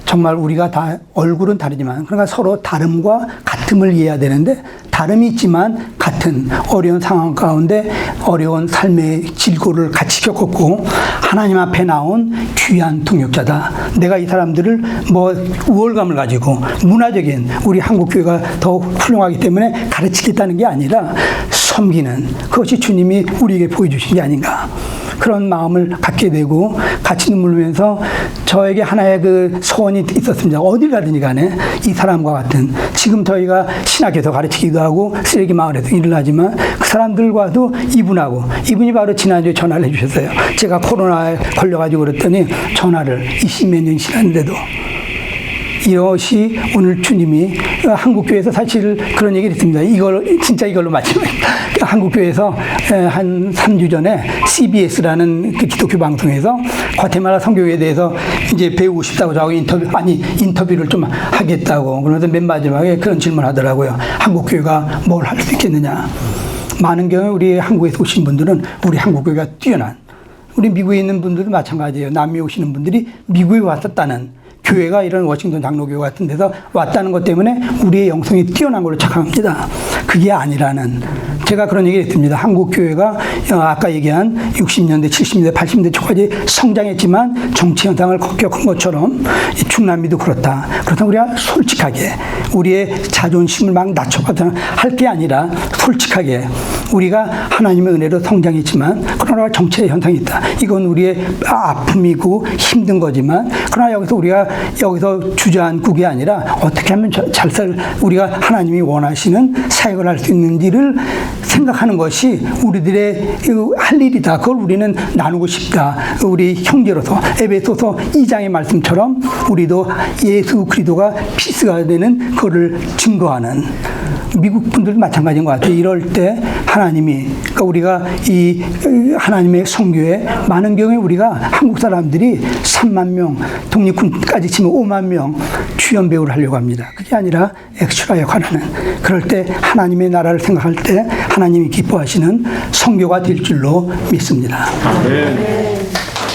정말 우리가 다 얼굴은 다르지만 그러니까 서로 다름과 같음을 이해해야 되는데 다름이 있지만 같은 어려운 상황 가운데 어려운 삶의 질고를 같이 겪었고 하나님 앞에 나온 귀한 동역자다. 내가 이 사람들을 뭐 우월감을 가지고 문화적인 우리 한국교회가 더 훌륭하기 때문에 가르치겠다는 게 아니라 섬기는 그것이 주님이 우리에게 보여주신 게 아닌가. 그런 마음을 갖게 되고 같이 눈물 흘리면서 저에게 하나의 그 소원이 있었습니다. 어딜 가든지 간에 이 사람과 같은 지금 저희가 신학에서 가르치기도 하고 쓰레기 마을에서 일을 하지만 그 사람들과도 이분이 바로 지난주에 전화를 해주셨어요. 제가 코로나에 걸려가지고 그랬더니 전화를 20몇 년 지났는데도 이것이 오늘 주님이 한국교회에서 사실 그런 얘기를 했습니다. 이걸로 마치면 한국교회에서 한 3주 전에 CBS라는 그 기독교 방송에서 과테말라 선교에 대해서 이제 배우고 싶다고 저하고 인터뷰를 좀 하겠다고 그러면서 맨 마지막에 그런 질문을 하더라고요. 한국교회가 뭘 할 수 있겠느냐. 많은 경우 우리 한국에서 오신 분들은 우리 한국교회가 뛰어난 우리 미국에 있는 분들도 마찬가지예요. 남미에 오시는 분들이 미국에 왔었다는 교회가 이런 워싱턴 장로교회 같은 데서 왔다는 것 때문에 우리의 영성이 뛰어난 걸로 착각합니다. 그게 아니라는 제가 그런 얘기를 했습니다. 한국 교회가 아까 얘기한 60년대, 70년대, 80년대 초까지 성장했지만 정치 현상을 겪은 것처럼 중남미도 그렇다. 그렇다면 우리가 솔직하게 우리의 자존심을 막 낮춰봐서 할 게 아니라 솔직하게 우리가 하나님의 은혜로 성장했지만 그러나 정치의 현상이 있다. 이건 우리의 아픔이고 힘든 거지만 그러나 우리가 여기서 주저앉고 게 아니라 어떻게 하면 우리가 하나님이 원하시는 사역을 할 수 있는지를 생각하는 것이 우리들의 할 일이다. 그걸 우리는 나누고 싶다. 우리 형제로서 에베소서 2장의 말씀처럼 우리도 예수 그리스도가 피스가 되는 그거를 증거하는 미국 분들도 마찬가지인 것 같아요. 이럴 때 하나님이 그러니까 우리가 이 하나님의 선교에 많은 경우에 우리가 한국 사람들이 3만 명 독립군까지 치면 5만 명 주연 배우를 하려고 합니다. 그게 아니라 엑스트라 역할을 하는 그럴 때 하나님의 나라를 생각할 때 하나님이 기뻐하시는 선교가 될 줄로 믿습니다. 네.